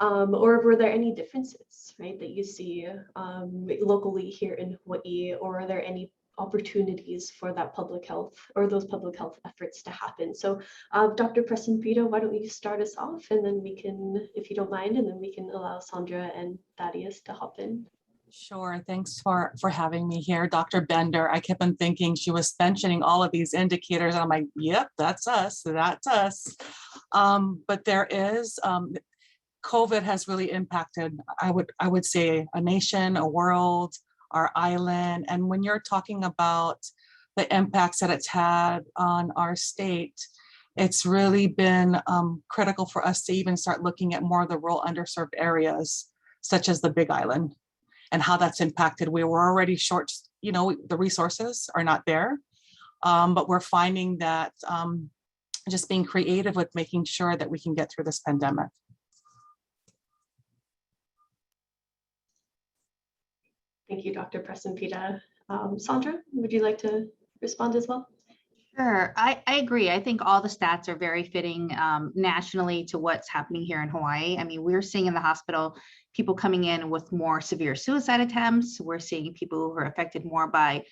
Or were there any differences, right, that you see locally here in Hawaii, or are there any opportunities for that public health or those public health efforts to happen? So Dr. Preston Pita, why don't you start us off, and then we can, if you don't mind, and then we can allow Sandra and Thaddeus to hop in. Sure. Thanks for having me here, Dr. Bender. I kept on thinking she was mentioning all of these indicators, and I'm like, yep, that's us. That's us. But there is, COVID has really impacted, I would say, a nation, a world, our island. And when you're talking about the impacts that it's had on our state, it's really been critical for us to even start looking at more of the rural underserved areas, such as the Big Island, and how that's impacted. We were already short, the resources are not there, but we're finding that just being creative with making sure that we can get through this pandemic. Thank you, Dr. Preston Pita. Sandra, would you like to respond as well? Sure, I agree. I think all the stats are very fitting nationally to what's happening here in Hawaii. I mean, we're seeing in the hospital people coming in with more severe suicide attempts. We're seeing people who are affected more by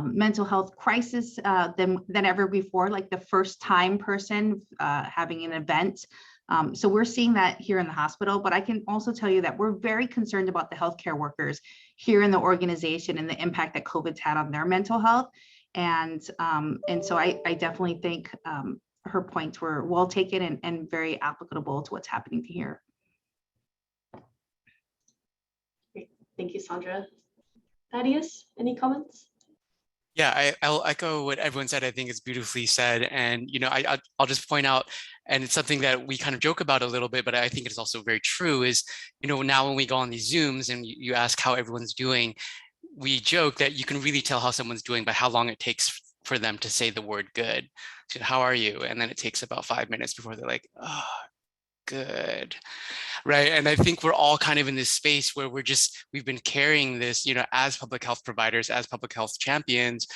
mental health crisis than ever before, like the first time person having an event. So we're seeing that here in the hospital, but I can also tell you that we're very concerned about the healthcare workers here in the organization and the impact that COVID's had on their mental health. And so I definitely think her points were well taken and very applicable to what's happening here. Great. Thank you, Sandra. Thaddeus, any comments? Yeah, I'll echo what everyone said. I think it's beautifully said. And, I'll just point out, and it's something that we kind of joke about a little bit, but I think it's also very true is, now when we go on these Zooms and you ask how everyone's doing, we joke that you can really tell how someone's doing by how long it takes for them to say the word good. So, how are you? And then it takes about 5 minutes before they're like, oh, good. Right. And I think we're all kind of in this space where we've been carrying this, as public health providers, as public health champions.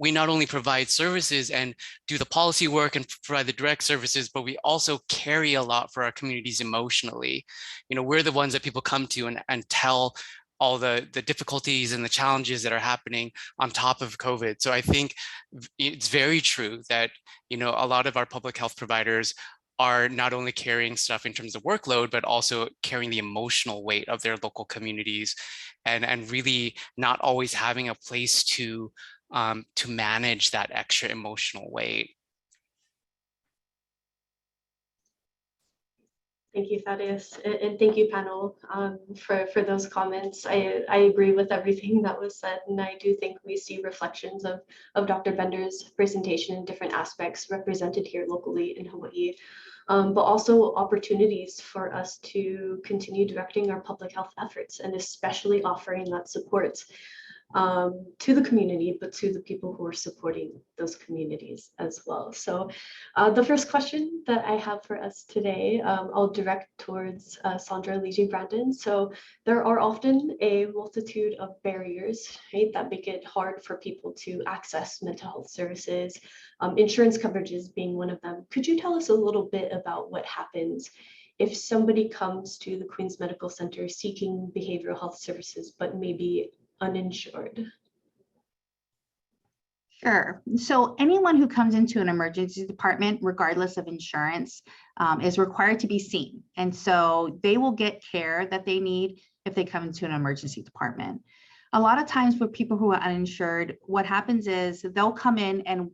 We not only provide services and do the policy work and provide the direct services, but we also carry a lot for our communities emotionally. We're the ones that people come to and tell all the difficulties and the challenges that are happening on top of COVID. So I think it's very true that, a lot of our public health providers are not only carrying stuff in terms of workload, but also carrying the emotional weight of their local communities and really not always having a place to manage that extra emotional weight. Thank you, Thaddeus, and thank you, panel, for those comments. I agree with everything that was said, and I do think we see reflections of Dr. Bender's presentation in different aspects represented here locally in Hawaii, but also opportunities for us to continue directing our public health efforts and especially offering that support to the community, but to the people who are supporting those communities as well. So the first question that I have for us today, I'll direct towards Sandra Ligi-Brandon. So there are often a multitude of barriers, right, that make it hard for people to access mental health services, insurance coverages being one of them. Could you tell us a little bit about what happens if somebody comes to the Queens Medical Center seeking behavioral health services, but maybe uninsured? Sure. So anyone who comes into an emergency department, regardless of insurance, is required to be seen. And so they will get care that they need if they come into an emergency department. A lot of times for people who are uninsured, what happens is they'll come in and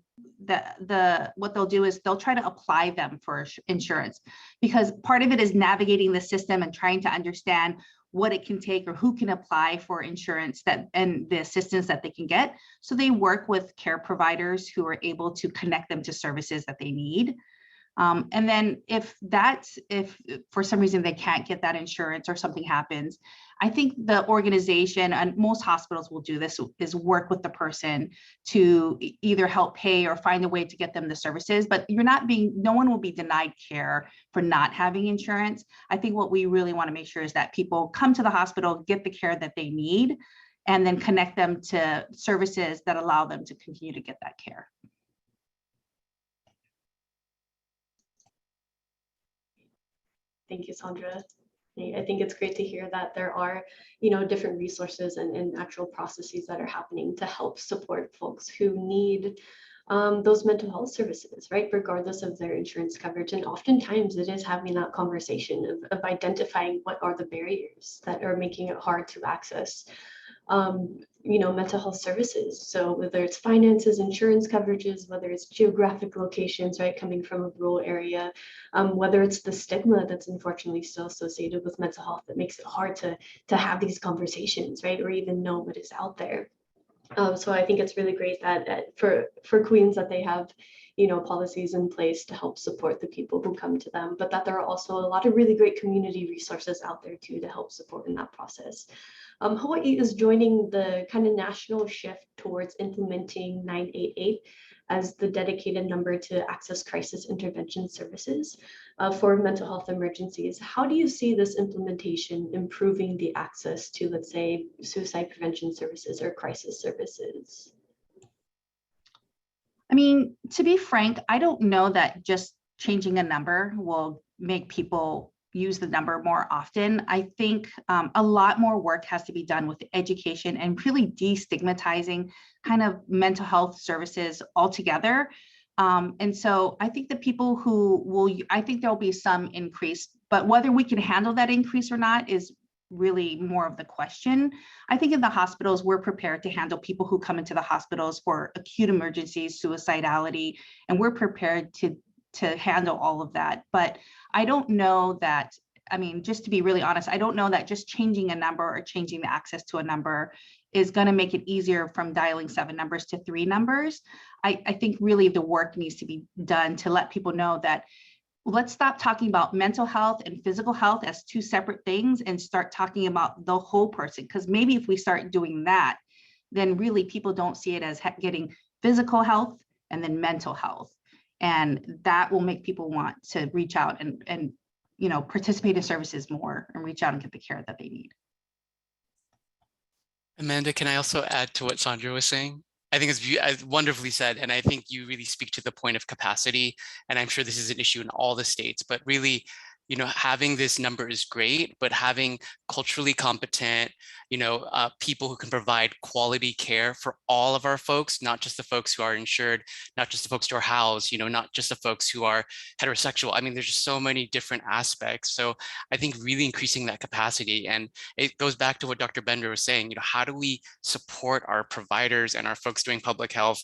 what they'll do is they'll try to apply them for insurance, because part of it is navigating the system and trying to understand what it can take or who can apply for insurance that and the assistance that they can get. So they work with care providers who are able to connect them to services that they need. And then if for some reason they can't get that insurance or something happens, I think the organization, and most hospitals will do this, is work with the person to either help pay or find a way to get them the services. But no one will be denied care for not having insurance. I think what we really want to make sure is that people come to the hospital, get the care that they need, and then connect them to services that allow them to continue to get that care. Thank you, Sandra. I think it's great to hear that there are, different resources and actual processes that are happening to help support folks who need those mental health services, right? Regardless of their insurance coverage. And oftentimes it is having that conversation of identifying what are the barriers that are making it hard to access mental health services. So whether it's finances, insurance coverages, whether it's geographic locations, right, coming from a rural area, whether it's the stigma that's unfortunately still associated with mental health that makes it hard to have these conversations, right, or even know what is out there. So I think it's really great that for Queens that they have policies in place to help support the people who come to them, but that there are also a lot of really great community resources out there too to help support in that process. Hawaii is joining the kind of national shift towards implementing 988 as the dedicated number to access crisis intervention services for mental health emergencies. How do you see this implementation improving the access to, let's say, suicide prevention services or crisis services? I mean, to be frank, I don't know that just changing a number will make people use the number more often. I think a lot more work has to be done with education and really destigmatizing kind of mental health services altogether. And so I think the people I think there'll be some increase, but whether we can handle that increase or not is really more of the question. I think in the hospitals, we're prepared to handle people who come into the hospitals for acute emergencies, suicidality, and we're prepared to handle all of that. But I don't know that, I mean, just to be really honest, I don't know that just changing a number or changing the access to a number is going to make it easier from dialing 7 numbers to 3 numbers. I think really the work needs to be done to let people know that let's stop talking about mental health and physical health as 2 separate things and start talking about the whole person. Because maybe if we start doing that, then really people don't see it as getting physical health and then mental health. And that will make people want to reach out and participate in services more and reach out and get the care that they need. Amanda, can I also add to what Sandra was saying? I think it's wonderfully said, and I think you really speak to the point of capacity, and I'm sure this is an issue in all the states, but really, having this number is great, but having culturally competent, people who can provide quality care for all of our folks, not just the folks who are insured, not just the folks who are housed, not just the folks who are heterosexual. I mean, there's just so many different aspects. So I think really increasing that capacity, and it goes back to what Dr. Bender was saying, how do we support our providers and our folks doing public health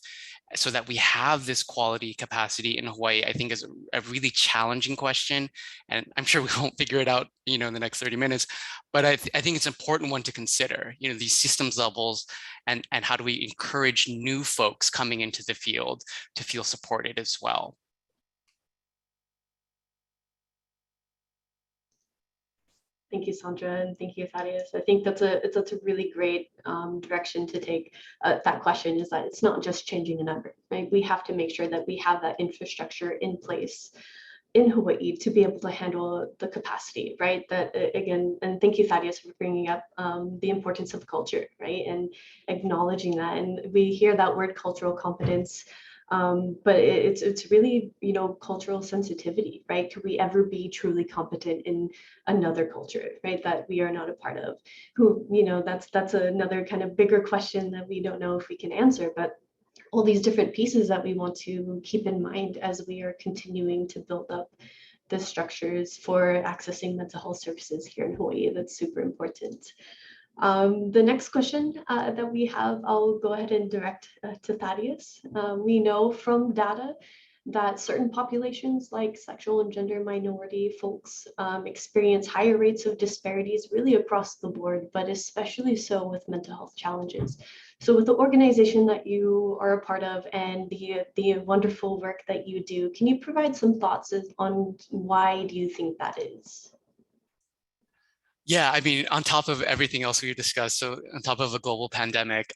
so that we have this quality capacity in Hawaii, I think is a really challenging question. And I'm sure we won't figure it out, in the next 30 minutes, but I think it's an important one to consider, these systems levels and how do we encourage new folks coming into the field to feel supported as well. Thank you, Sandra, and thank you, Thaddeus. I think that's a really great direction to take. That question is that it's not just changing a number, right? We have to make sure that we have that infrastructure in place in Hawaii to be able to handle the capacity, right? That again, and thank you, Thaddeus, for bringing up the importance of culture, right? And acknowledging that. And we hear that word cultural competence, but it's really, cultural sensitivity, right? Could we ever be truly competent in another culture, right? That we are not a part of, who, that's another kind of bigger question that we don't know if we can answer, but all these different pieces that we want to keep in mind as we are continuing to build up the structures for accessing mental health services here in Hawaii. That's super important. The next question that we have, I'll go ahead and direct to Thaddeus. We know from data that certain populations like sexual and gender minority folks experience higher rates of disparities really across the board, but especially so with mental health challenges. So with the organization that you are a part of and the wonderful work that you do, can you provide some thoughts on why do you think that is? Yeah, I mean, on top of everything else we discussed, so on top of a global pandemic,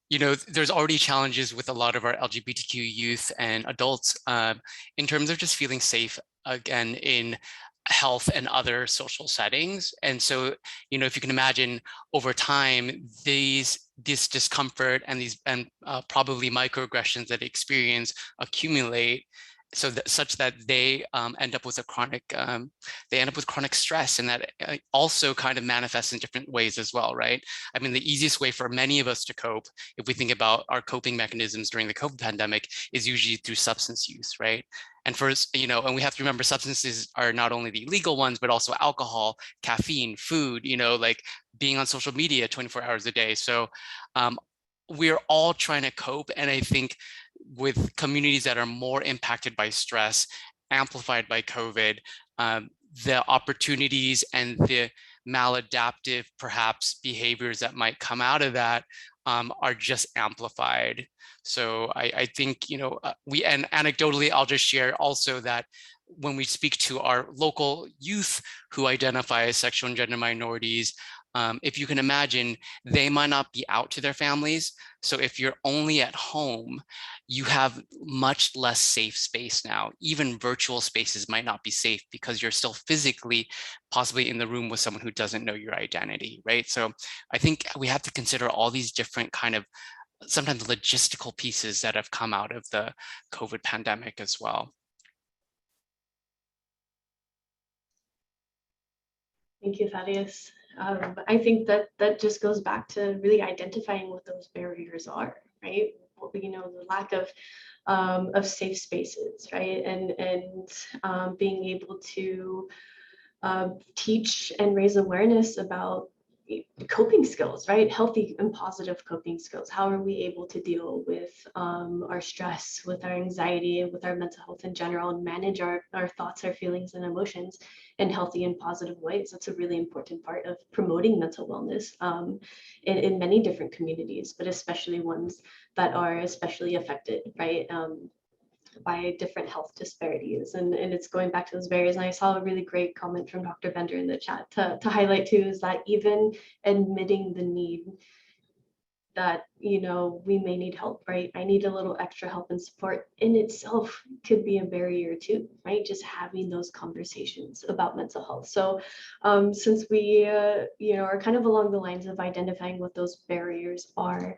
you know, there's already challenges with a lot of our LGBTQ youth and adults in terms of just feeling safe, again, in health and other social settings. And so, you know, if you can imagine over time, this discomfort and probably microaggressions that they experience accumulate, so that such that they end up with a chronic stress, and that also kind of manifests in different ways as well, right? I mean, the easiest way for many of us to cope, if we think about our coping mechanisms during the COVID pandemic, is usually through substance use, right? And first, you know, and we have to remember substances are not only the illegal ones, but also alcohol, caffeine, food, you know, like being on social media 24 hours a day. So we're all trying to cope. And I think with communities that are more impacted by stress, amplified by COVID, the opportunities and the maladaptive, perhaps, behaviors that might come out of that are just amplified. So I think, you know, and anecdotally, I'll just share also that when we speak to our local youth who identify as sexual and gender minorities, if you can imagine, they might not be out to their families. So if you're only at home, you have much less safe space now. Even virtual spaces might not be safe because you're still physically possibly in the room with someone who doesn't know your identity, right? So I think we have to consider all these different kind of sometimes logistical pieces that have come out of the COVID pandemic as well. Thank you, Thaddeus. I think that just goes back to really identifying what those barriers are, right? You know, the lack of safe spaces, right? And being able to teach and raise awareness about coping skills, right? Healthy and positive coping skills. How are we able to deal with our stress, with our anxiety, with our mental health in general, and manage our thoughts, our feelings, and emotions in healthy and positive ways? That's a really important part of promoting mental wellness in many different communities, but especially ones that are especially affected, right? By different health disparities. And it's going back to those barriers. And I saw a really great comment from Dr. Bender in the chat to highlight too, is that even admitting the need that, you know, we may need help, right? I need a little extra help and support in itself could be a barrier too, right? Just having those conversations about mental health. So since we, you know, are kind of along the lines of identifying what those barriers are,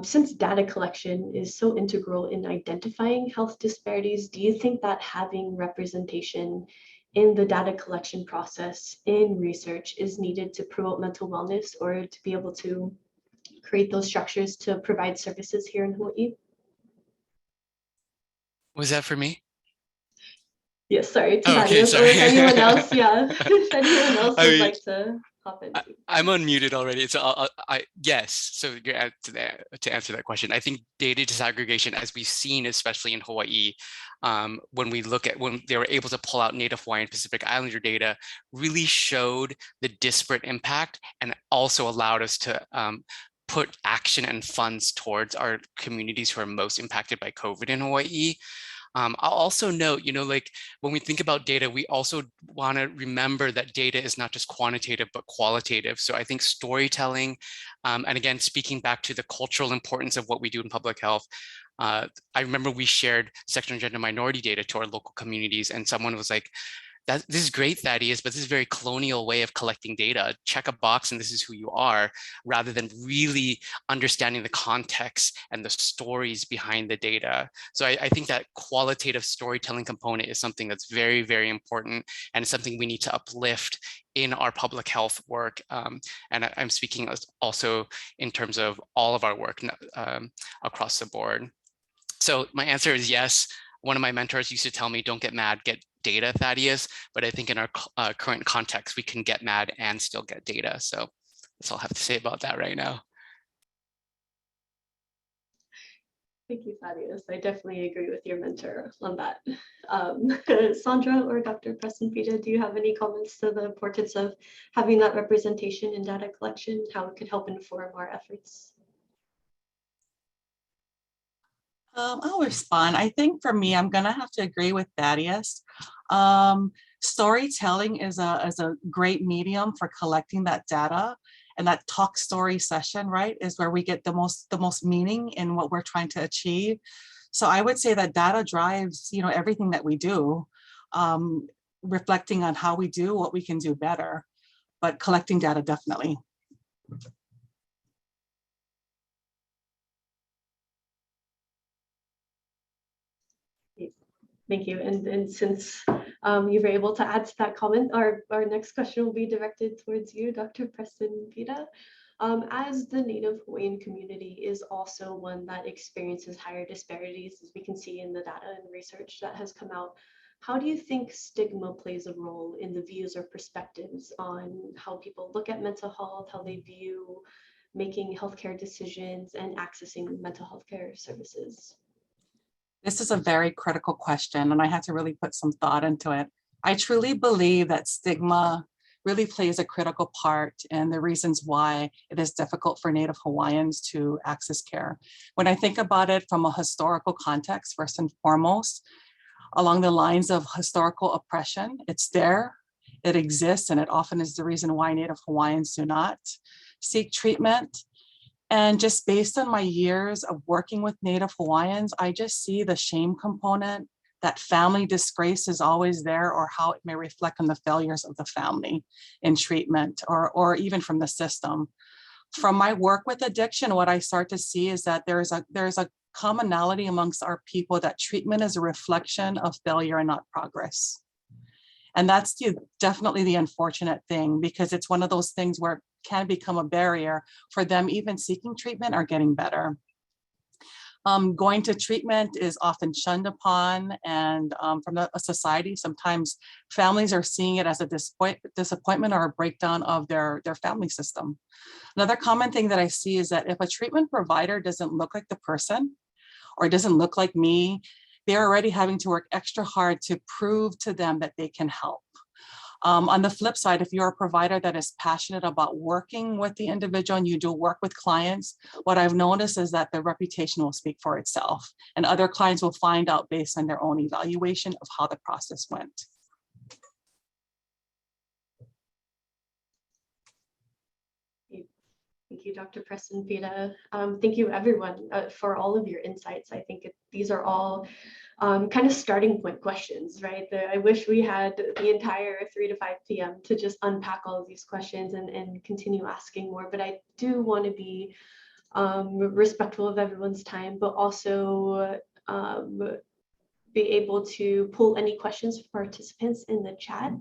since data collection is so integral in identifying health disparities, do you think that having representation in the data collection process in research is needed to promote mental wellness, or to be able to create those structures to provide services here in Hawaii? Was that for me? Yes, sorry, to Oh, okay, Thaddeus, or if sorry. anyone else, yeah, if anyone else I would mean, like to hop in. I'm unmuted already. So yes. So to answer that question, I think data disaggregation, as we've seen, especially in Hawaii, when they were able to pull out Native Hawaiian Pacific Islander data, really showed the disparate impact, and also allowed us to put action and funds towards our communities who are most impacted by COVID in Hawaii. I'll also note, you know, like when we think about data, we also want to remember that data is not just quantitative, but qualitative. So I think storytelling, and again, speaking back to the cultural importance of what we do in public health, I remember we shared sexual and gender minority data to our local communities, and someone was like, this is great, Thaddeus, but this is a very colonial way of collecting data. Check a box and this is who you are, rather than really understanding the context and the stories behind the data. So I think that qualitative storytelling component is something that's very, very important, and something we need to uplift in our public health work. And I'm speaking also in terms of all of our work across the board. So my answer is yes. One of my mentors used to tell me, don't get mad, get data, Thaddeus. But I think in our current context, we can get mad and still get data. So that's all I have to say about that right now. Thank you, Thaddeus. I definitely agree with your mentor on that. Sandra or Dr. Preston-Pita, do you have any comments to the importance of having that representation in data collection, how it could help inform our efforts? I'll respond. I think for me, I'm gonna have to agree with Thaddeus. Storytelling is a great medium for collecting that data, and that talk story session, right, is where we get the most meaning in what we're trying to achieve. So I would say that data drives, everything that we do, reflecting on how we do what we can do better, but collecting data definitely. Thank you. And since you were able to add to that comment, our next question will be directed towards you, Dr. Preston-Pita. As the Native Hawaiian community is also one that experiences higher disparities, as we can see in the data and research that has come out, how do you think stigma plays a role in the views or perspectives on how people look at mental health, how they view making healthcare decisions and accessing mental health care services? This is a very critical question, and I had to really put some thought into it. I truly believe that stigma really plays a critical part in the reasons why it is difficult for Native Hawaiians to access care. When I think about it from a historical context, first and foremost, along the lines of historical oppression, it's there, it exists, and it often is the reason why Native Hawaiians do not seek treatment. And just based on my years of working with Native Hawaiians, I just see the shame component, that family disgrace is always there, or how it may reflect on the failures of the family in treatment, or even from the system. From my work with addiction, what I start to see is that there's a commonality amongst our people, that treatment is a reflection of failure and not progress. And that's definitely the unfortunate thing, because it's one of those things where it can become a barrier for them even seeking treatment or getting better. Going to treatment is often shunned upon, and from a society, sometimes families are seeing it as a disappointment or a breakdown of their family system. Another common thing that I see is that if a treatment provider doesn't look like the person, or doesn't look like me, they're already having to work extra hard to prove to them that they can help. On the flip side, if you're a provider that is passionate about working with the individual and you do work with clients, what I've noticed is that the reputation will speak for itself, and other clients will find out based on their own evaluation of how the process went. Thank you, Dr. Preston-Pita. Thank you, everyone, for all of your insights. I think these are all kind of starting point questions, right? I wish we had the entire 3 to 5 p.m. to just unpack all of these questions and continue asking more. But I do want to be respectful of everyone's time, but also be able to pull any questions for participants in the chat.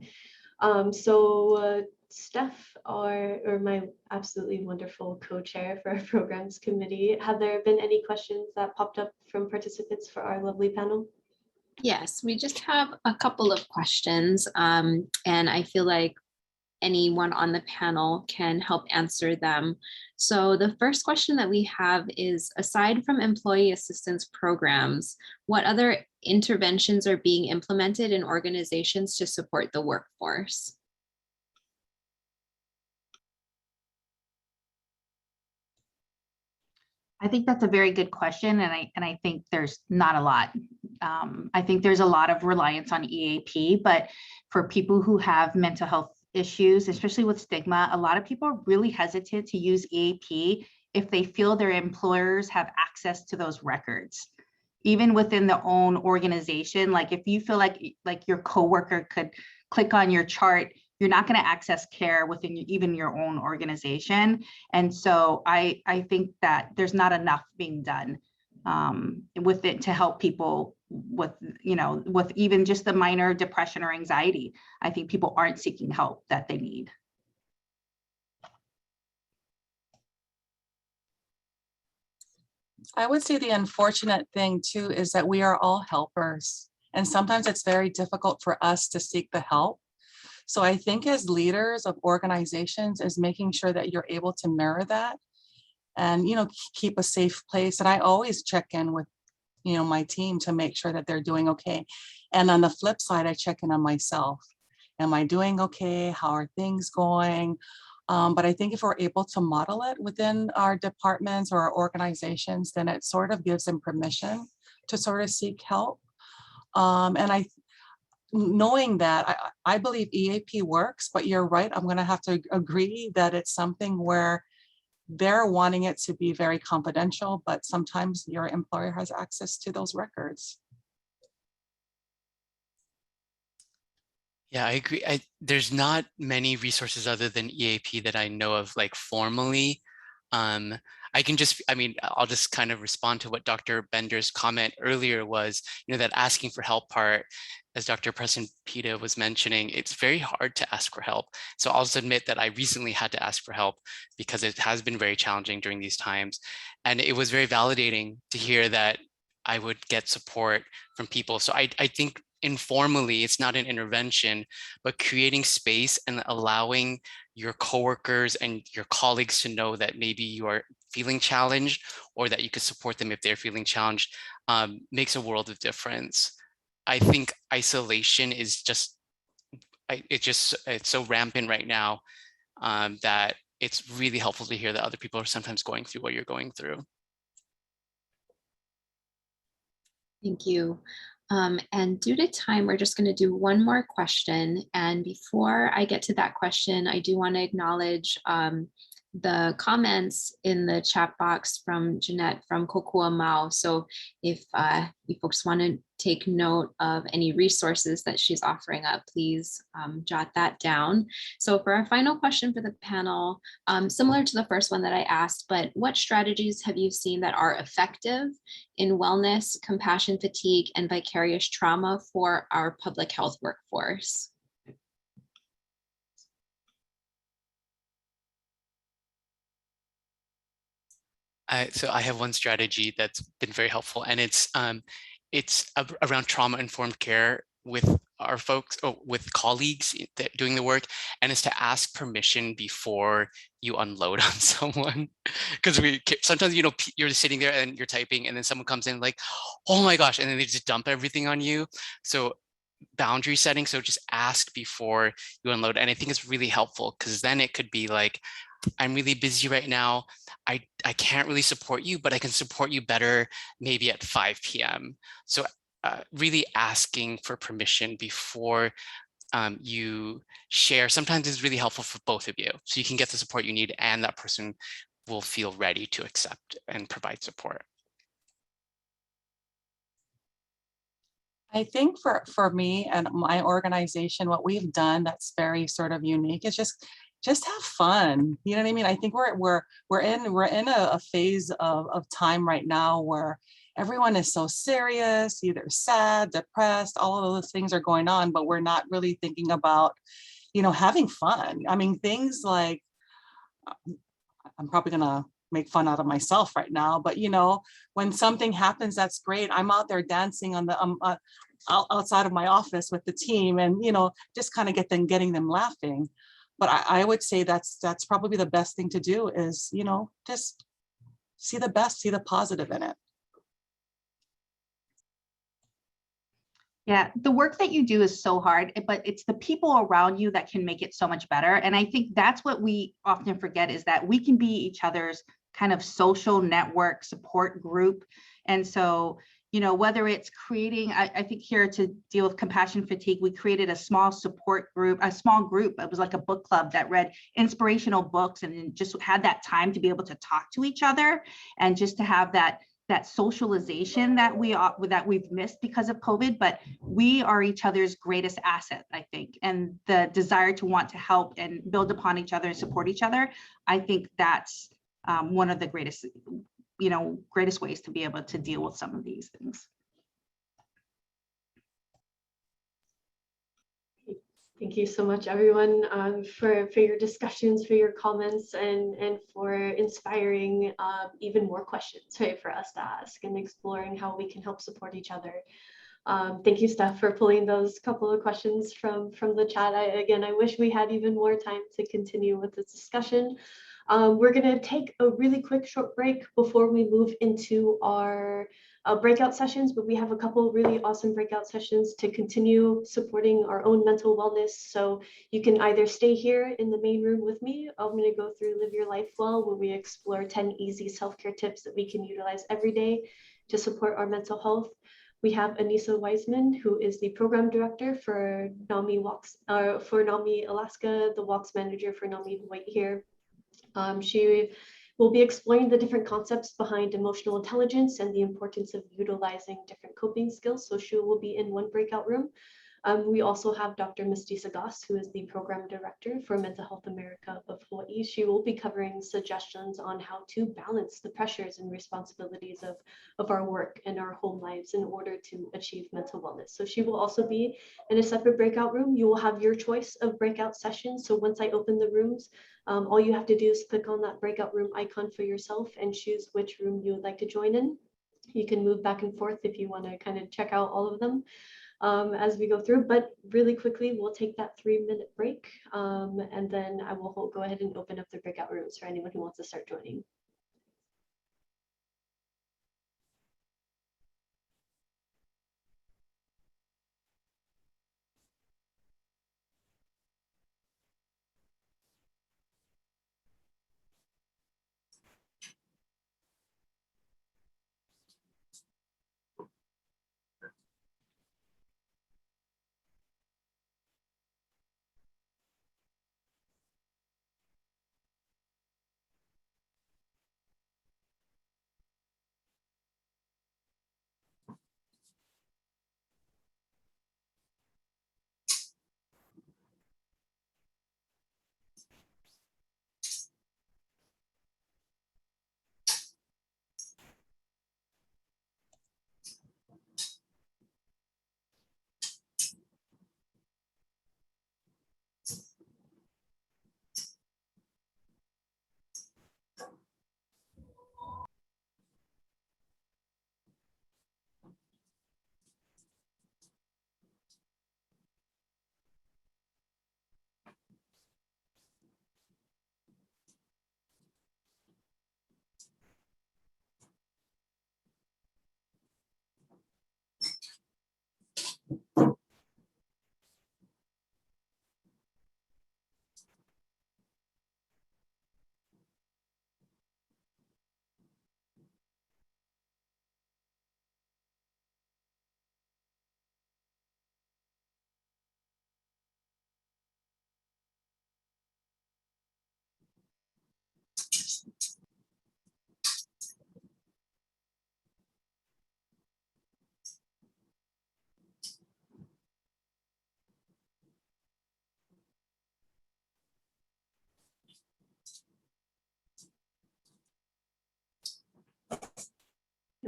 Steph, or my absolutely wonderful co-chair for our programs committee, have there been any questions that popped up from participants for our lovely panel? Yes, we just have a couple of questions, and I feel like anyone on the panel can help answer them. So the first question that we have is, aside from employee assistance programs, what other interventions are being implemented in organizations to support the workforce? I think that's a very good question, and I think there's not a lot. I think there's a lot of reliance on EAP, but for people who have mental health issues, especially with stigma, a lot of people are really hesitant to use EAP if they feel their employers have access to those records. Even within their own organization, like if you feel like your coworker could click on your chart, you're not going to access care within even your own organization. And so I think that there's not enough being done with it to help people with even just the minor depression or anxiety. I think people aren't seeking help that they need. I would say the unfortunate thing too is that we are all helpers, and sometimes it's very difficult for us to seek the help. So I think as leaders of organizations is making sure that you're able to mirror that and, keep a safe place. And I always check in with my team to make sure that they're doing okay. And on the flip side, I check in on myself. Am I doing okay? How are things going? But I think if we're able to model it within our departments or our organizations, then it sort of gives them permission to sort of seek help. And knowing that, I believe EAP works, but you're right. I'm going to have to agree that it's something where they're wanting it to be very confidential, but sometimes your employer has access to those records. Yeah, I agree. There's not many resources other than EAP that I know of, like formally. I'll just kind of respond to what Dr. Bender's comment earlier was, that asking for help part, as Dr. Preston Pita was mentioning, it's very hard to ask for help. So I'll just admit that I recently had to ask for help because it has been very challenging during these times. And it was very validating to hear that I would get support from people. So I think informally, it's not an intervention, but creating space and allowing your coworkers and your colleagues to know that maybe you are feeling challenged or that you could support them if they're feeling challenged makes a world of difference. I think isolation is it's so rampant right now that it's really helpful to hear that other people are sometimes going through what you're going through. Thank you. And due to time, we're just going to do one more question. And before I get to that question, I do want to acknowledge the comments in the chat box from Jeanette from Kokua Mau. So if you folks want to take note of any resources that she's offering up, please jot that down. So for our final question for the panel, similar to the first one that I asked, but what strategies have you seen that are effective in wellness, compassion fatigue, and vicarious trauma for our public health workforce? So I have one strategy that's been very helpful, and it's around trauma-informed care with our folks, with colleagues doing the work, and it's to ask permission before you unload on someone. Because sometimes, you're sitting there and you're typing, and then someone comes in like, oh my gosh, and then they just dump everything on you. So boundary setting, so just ask before you unload. And I think it's really helpful because then it could be like, I'm really busy right now. I can't really support you, but I can support you better maybe at 5 p.m. So really asking for permission before you share sometimes is really helpful for both of you. So you can get the support you need and that person will feel ready to accept and provide support. I think for me and my organization, what we've done that's very sort of unique is just have fun. You know what I mean? I think we're in a phase of time right now where everyone is so serious, either sad, depressed, all of those things are going on, but we're not really thinking about, having fun. I mean, things like, I'm probably gonna make fun out of myself right now, but when something happens, that's great. I'm out there dancing on the outside of my office with the team, and just kind of getting them laughing. But I would say that's probably the best thing to do is, just see the positive in it. Yeah, the work that you do is so hard, but it's the people around you that can make it so much better. And I think that's what we often forget, is that we can be each other's kind of social network support group. And so, whether it's creating, I think here to deal with compassion fatigue, we created a small support group, a small group. It was like a book club that read inspirational books and just had that time to be able to talk to each other and just to have that socialization that we've missed because of COVID, but we are each other's greatest asset, I think. And the desire to want to help and build upon each other and support each other, I think that's one of the greatest ways to be able to deal with some of these things. Thank you so much, everyone, for your discussions, for your comments, and for inspiring even more questions, right, for us to ask and exploring how we can help support each other. Thank you, Steph, for pulling those couple of questions from the chat. I wish we had even more time to continue with this discussion. We're going to take a really quick short break before we move into our breakout sessions, but we have a couple really awesome breakout sessions to continue supporting our own mental wellness. So you can either stay here in the main room with me. I'm going to go through Live Your Life Well, where we explore 10 easy self-care tips that we can utilize every day to support our mental health. We have Anissa Wiseman, who is the program director for NAMI Walks, for NAMI Alaska, the Walks manager for NAMI Hawaii here. She will be exploring the different concepts behind emotional intelligence and the importance of utilizing different coping skills. So she will be in one breakout room. We also have Dr. Misty Sagas, who is the program director for Mental Health America of Hawaii. She will be covering suggestions on how to balance the pressures and responsibilities of our work and our home lives in order to achieve mental wellness. So she will also be in a separate breakout room. You will have your choice of breakout sessions. So once I open the rooms, all you have to do is click on that breakout room icon for yourself and choose which room you would like to join in. You can move back and forth if you want to kind of check out all of them as we go through, but really quickly, we'll take that 3-minute break, and then I will go ahead and open up the breakout rooms for anyone who wants to start joining.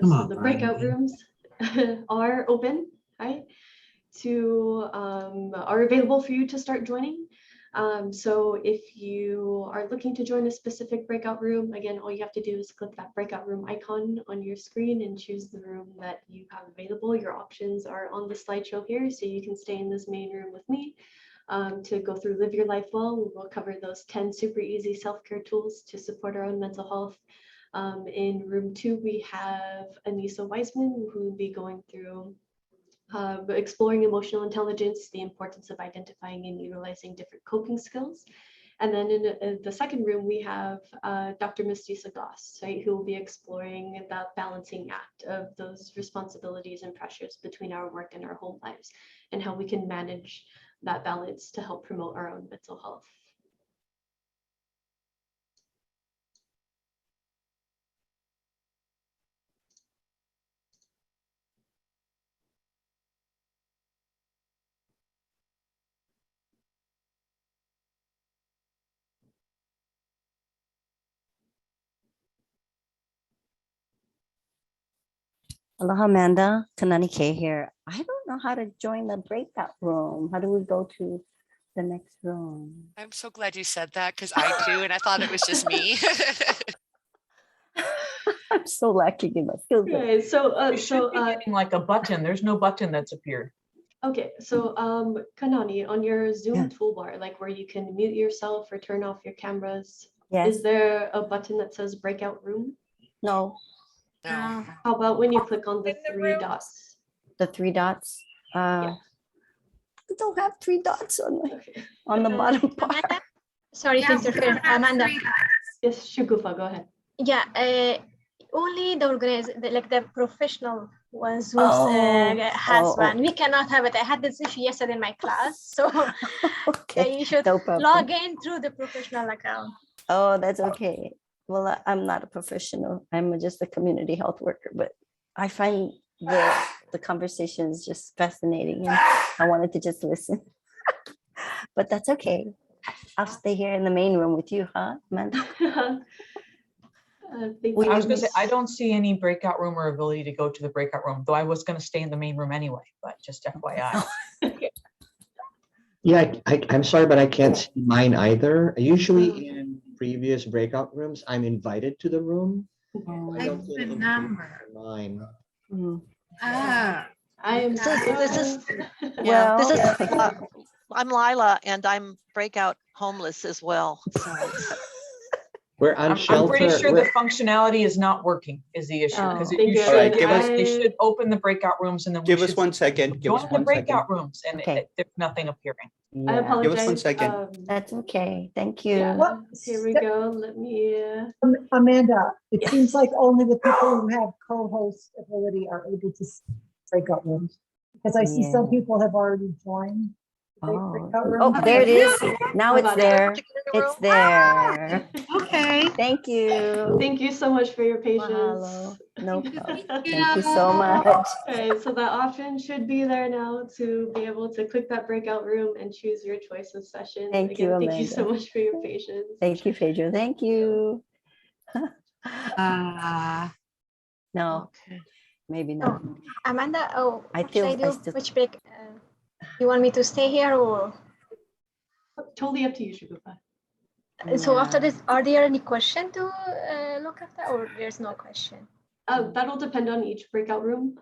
So the breakout rooms are open, right? Are available for you to start joining. So if you are looking to join a specific breakout room, again, all you have to do is click that breakout room icon on your screen and choose the room that you have available. Your options are on the slideshow here, so you can stay in this main room with me to go through Live Your Life Well. We will cover those 10 super easy self-care tools to support our own mental health. In room 2, we have Anissa Wiseman, who will be going through exploring emotional intelligence, the importance of identifying and utilizing different coping skills. And then in the second room, we have Dr. Misty Sagas, right, who will be exploring that balancing act of those responsibilities and pressures between our work and our home lives, and how we can manage that balance to help promote our own mental health. Aloha, Amanda. Kanani K here. I don't know how to join the breakout room. How do we go to the next room? I'm so glad you said that because I too, and I thought it was just me. I'm so lacking in my skill. Okay, so like a button. There's no button that's appeared. Okay, so Kanani, on your Zoom toolbar, like where you can mute yourself or turn off your cameras, Yes. Is there a button that says breakout room? No, How about when you click on the three dots? the three dots. Yeah. I don't have three dots Okay. on the bottom part. Amanda? Sorry to interfere, Amanda. Yes, Shugufa, go ahead. Yeah, only the like the professional ones who has oh. one. We cannot have it. I had this issue yesterday in my class, so Okay, you should no problem. log in through the professional account. Oh, that's okay. Well, I'm not a professional. I'm just a community health worker, but I find the conversations just fascinating, and I wanted to just listen. But that's okay. I'll stay here in the main room with you, huh, Amanda? Thank I was you. gonna say, I don't see any breakout room or ability to go to the breakout room, though I was gonna stay in the main room anyway, but just FYI. Yeah, I'm sorry, but I can't see mine either. Usually in previous breakout rooms, I'm invited to the room. I don't see any invitation for mine. I am This is Well, this is I'm Lila, and I'm breakout homeless as well. So it's, We're I'm unsheltered. pretty sure the functionality is not working is the issue, because Thank you. All right, give us- they should open the breakout rooms and then we Give us should 1 second. Give us join the 1 second. breakout rooms, and Okay. there's nothing appearing. I yeah, apologize. Give us 1 second. that's okay. Thank you. Yeah, here we go. Let me. Amanda, it Yes. seems like only the people who have co-host ability are able to breakout rooms. Because I see some Yeah. people have already joined. the Oh, breakout room. oh, there it is. Now How it's about it? there. It's there. Okay. Thank you. Thank you so much for your patience. Mahalo. No problem. Thank you so much. Okay, so that option should be there now to be able to click that breakout room and choose your choice of session. Thank you, Thank you so Amanda. much for your patience. Thank you, Pedro. Thank you. No, okay. maybe not. Amanda, I what should I feel I do? still. Which break? You want me to stay here or? Totally up to you, Shugufa. So after Yeah. this, are there any question to look after, or there's no question? That'll depend on each breakout room.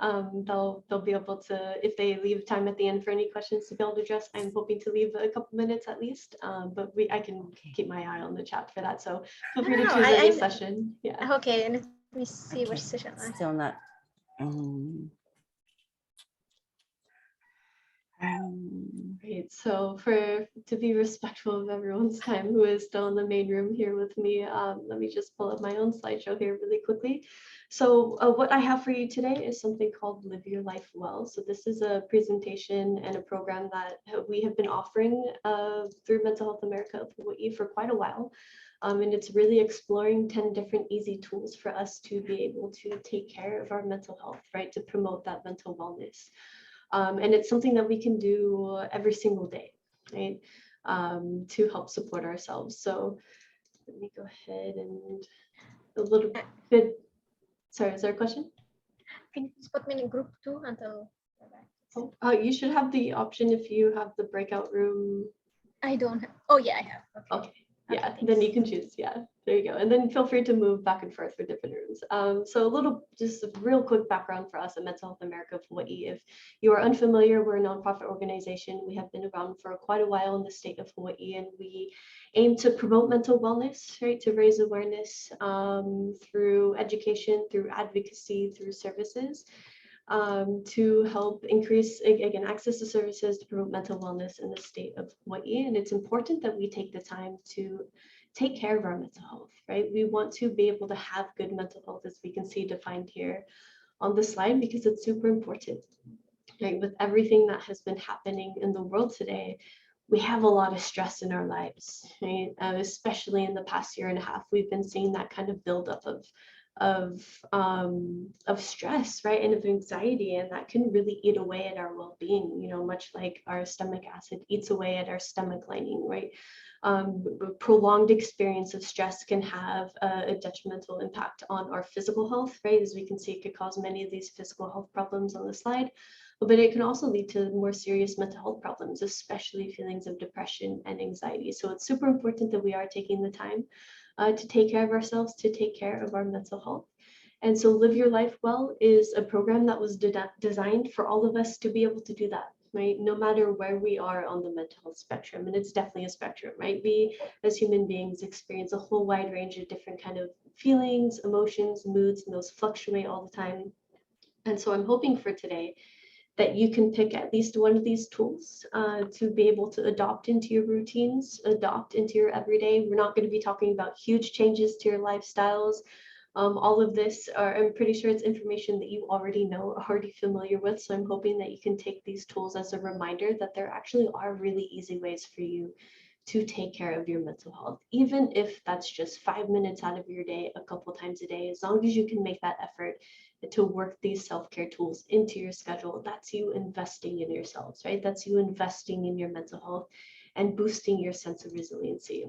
They'll be able to, if they leave time at the end for any questions to be able to address. I'm hoping to leave a couple minutes at least, but I can keep my eye on the chat for that. So feel free to No, choose I- any I- session. Yeah. Okay, and let me see Okay, which session. Still not. Great. So to be respectful of everyone's time who is still in the main room here with me, let me just pull up my own slideshow here really quickly. So what I have for you today is something called Live Your Life Well. So this is a presentation and a program that we have been offering through Mental Health America of Hawaii for quite a while. And it's really exploring 10 different easy tools for us to be able to take care of our mental health, right? To promote that mental wellness. And it's something that we can do every single day, right? To help support ourselves. So let me go ahead and a little bit. Sorry, is there a question? Can you just put me in group 2 until? You should have the option if you have the breakout room. I don't have. Oh yeah, I have. Okay. Yeah, then you can choose. Yeah, there you go. And then feel free to move back and forth for different rooms. So just a real quick background for us at Mental Health America of Hawaii. If you are unfamiliar, we're a nonprofit organization. We have been around for quite a while in the state of Hawaii, and we aim to promote mental wellness, right? To raise awareness through education, through advocacy, through services. To help increase, again, access to services to promote mental wellness in the state of Hawaii. And it's important that we take the time to take care of our mental health, right? We want to be able to have good mental health, as we can see defined here on the slide, because it's super important, right? With everything that has been happening in the world today, we have a lot of stress in our lives, right? Especially in the past year and a half, we've been seeing that kind of buildup of stress, right, and of anxiety, and that can really eat away at our well-being, you know, much like our stomach acid eats away at our stomach lining, right? Prolonged experience of stress can have a detrimental impact on our physical health, right? As we can see, it could cause many of these physical health problems on the slide, but it can also lead to more serious mental health problems, especially feelings of depression and anxiety. So it's super important that we are taking the time to take care of ourselves, to take care of our mental health. And so Live Your Life Well is a program that was designed for all of us to be able to do that, right? No matter where we are on the mental health spectrum, and it's definitely a spectrum, right? We as human beings experience a whole wide range of different kind of feelings, emotions, moods, and those fluctuate all the time. And so I'm hoping for today that you can pick at least one of these tools to be able to adopt into your routines, adopt into your everyday. We're not going to be talking about huge changes to your lifestyles. All of this, I'm pretty sure it's information that you already know, already familiar with. So I'm hoping that you can take these tools as a reminder that there actually are really easy ways for you to take care of your mental health, even if that's just 5 minutes out of your day, a couple times a day. As long as you can make that effort to work these self-care tools into your schedule, that's you investing in yourselves, right? That's you investing in your mental health and boosting your sense of resiliency.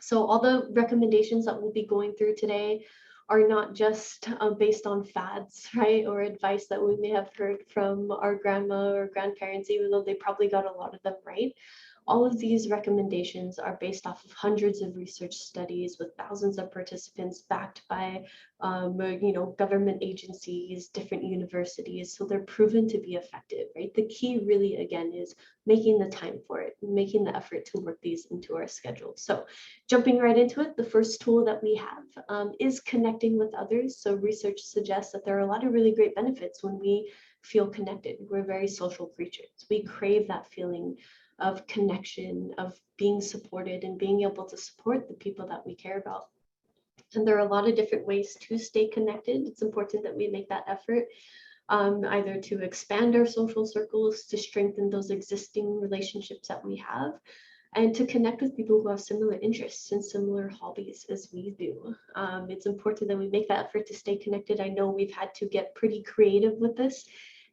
So all the recommendations that we'll be going through today are not just based on fads, right? Or advice that we may have heard from our grandma or grandparents, even though they probably got a lot of them right. All of these recommendations are based off of hundreds of research studies with thousands of participants backed by government agencies, different universities. So they're proven to be effective, right? The key really, again, is making the time for it, making the effort to work these into our schedule. So jumping right into it, the first tool that we have is connecting with others. So research suggests that there are a lot of really great benefits when we feel connected. We're very social creatures. We crave that feeling of connection, of being supported and being able to support the people that we care about. And there are a lot of different ways to stay connected. It's important that we make that effort, either to expand our social circles, to strengthen those existing relationships that we have, and to connect with people who have similar interests and similar hobbies as we do. It's important that we make that effort to stay connected. I know we've had to get pretty creative with this,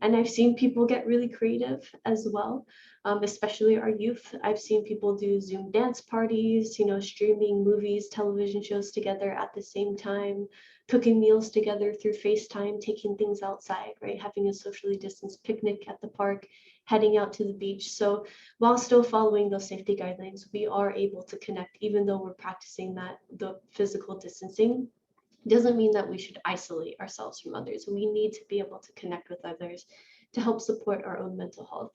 and I've seen people get really creative as well, especially our youth. I've seen people do Zoom dance parties, streaming movies, television shows together at the same time, cooking meals together through FaceTime, taking things outside, right? Having a socially distanced picnic at the park, heading out to the beach. So while still following those safety guidelines, we are able to connect, even though we're practicing the physical distancing. Doesn't mean that we should isolate ourselves from others. We need to be able to connect with others to help support our own mental health.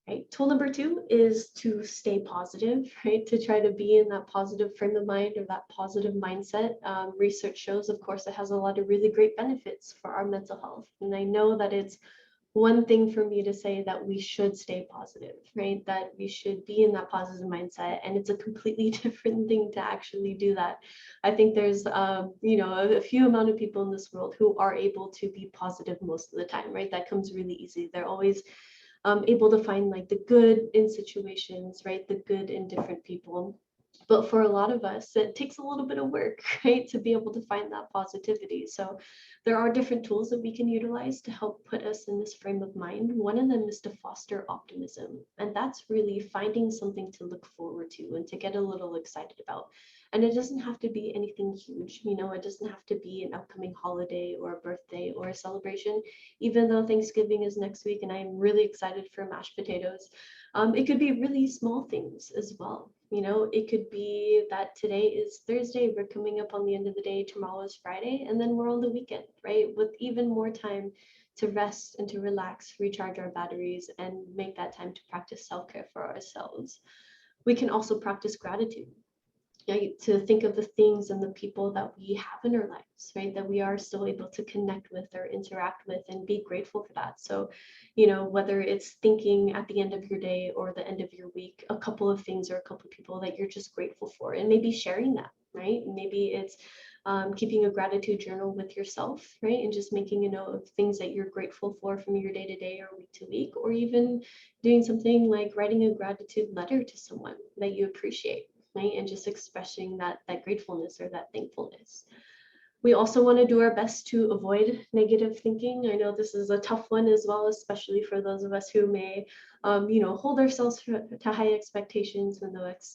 Right. Tool number 2 is to stay positive, right? To try to be in that positive frame of mind or that positive mindset. Research shows, of course, it has a lot of really great benefits for our mental health. And I know that it's one thing for me to say that we should stay positive, right? That we should be in that positive mindset. And it's a completely different thing to actually do that. I think there's, a few amount of people in this world who are able to be positive most of the time, right? That comes really easy. They're always able to find like the good in situations, right? The good in different people. But for a lot of us, it takes a little bit of work, right, to be able to find that positivity. So there are different tools that we can utilize to help put us in this frame of mind. One of them is to foster optimism. And that's really finding something to look forward to and to get a little excited about. And it doesn't have to be anything huge, it doesn't have to be an upcoming holiday or a birthday or a celebration, even though Thanksgiving is next week and I'm really excited for mashed potatoes. It could be really small things as well. It could be that today is Thursday, we're coming up on the end of the day, tomorrow is Friday, and then we're on the weekend, right? With even more time to rest and to relax, recharge our batteries, and make that time to practice self-care for ourselves. We can also practice gratitude. Right, to think of the things and the people that we have in our lives, right, that we are still able to connect with or interact with and be grateful for that. So, whether it's thinking at the end of your day or the end of your week, a couple of things or a couple of people that you're just grateful for, and maybe sharing that, right? Maybe it's keeping a gratitude journal with yourself, right? And just making a note of things that you're grateful for from your day to day or week to week, or even doing something like writing a gratitude letter to someone that you appreciate. Right? And just expressing that gratefulness or that thankfulness. We also want to do our best to avoid negative thinking. I know this is a tough one as well, especially for those of us who may, hold ourselves to high expectations. When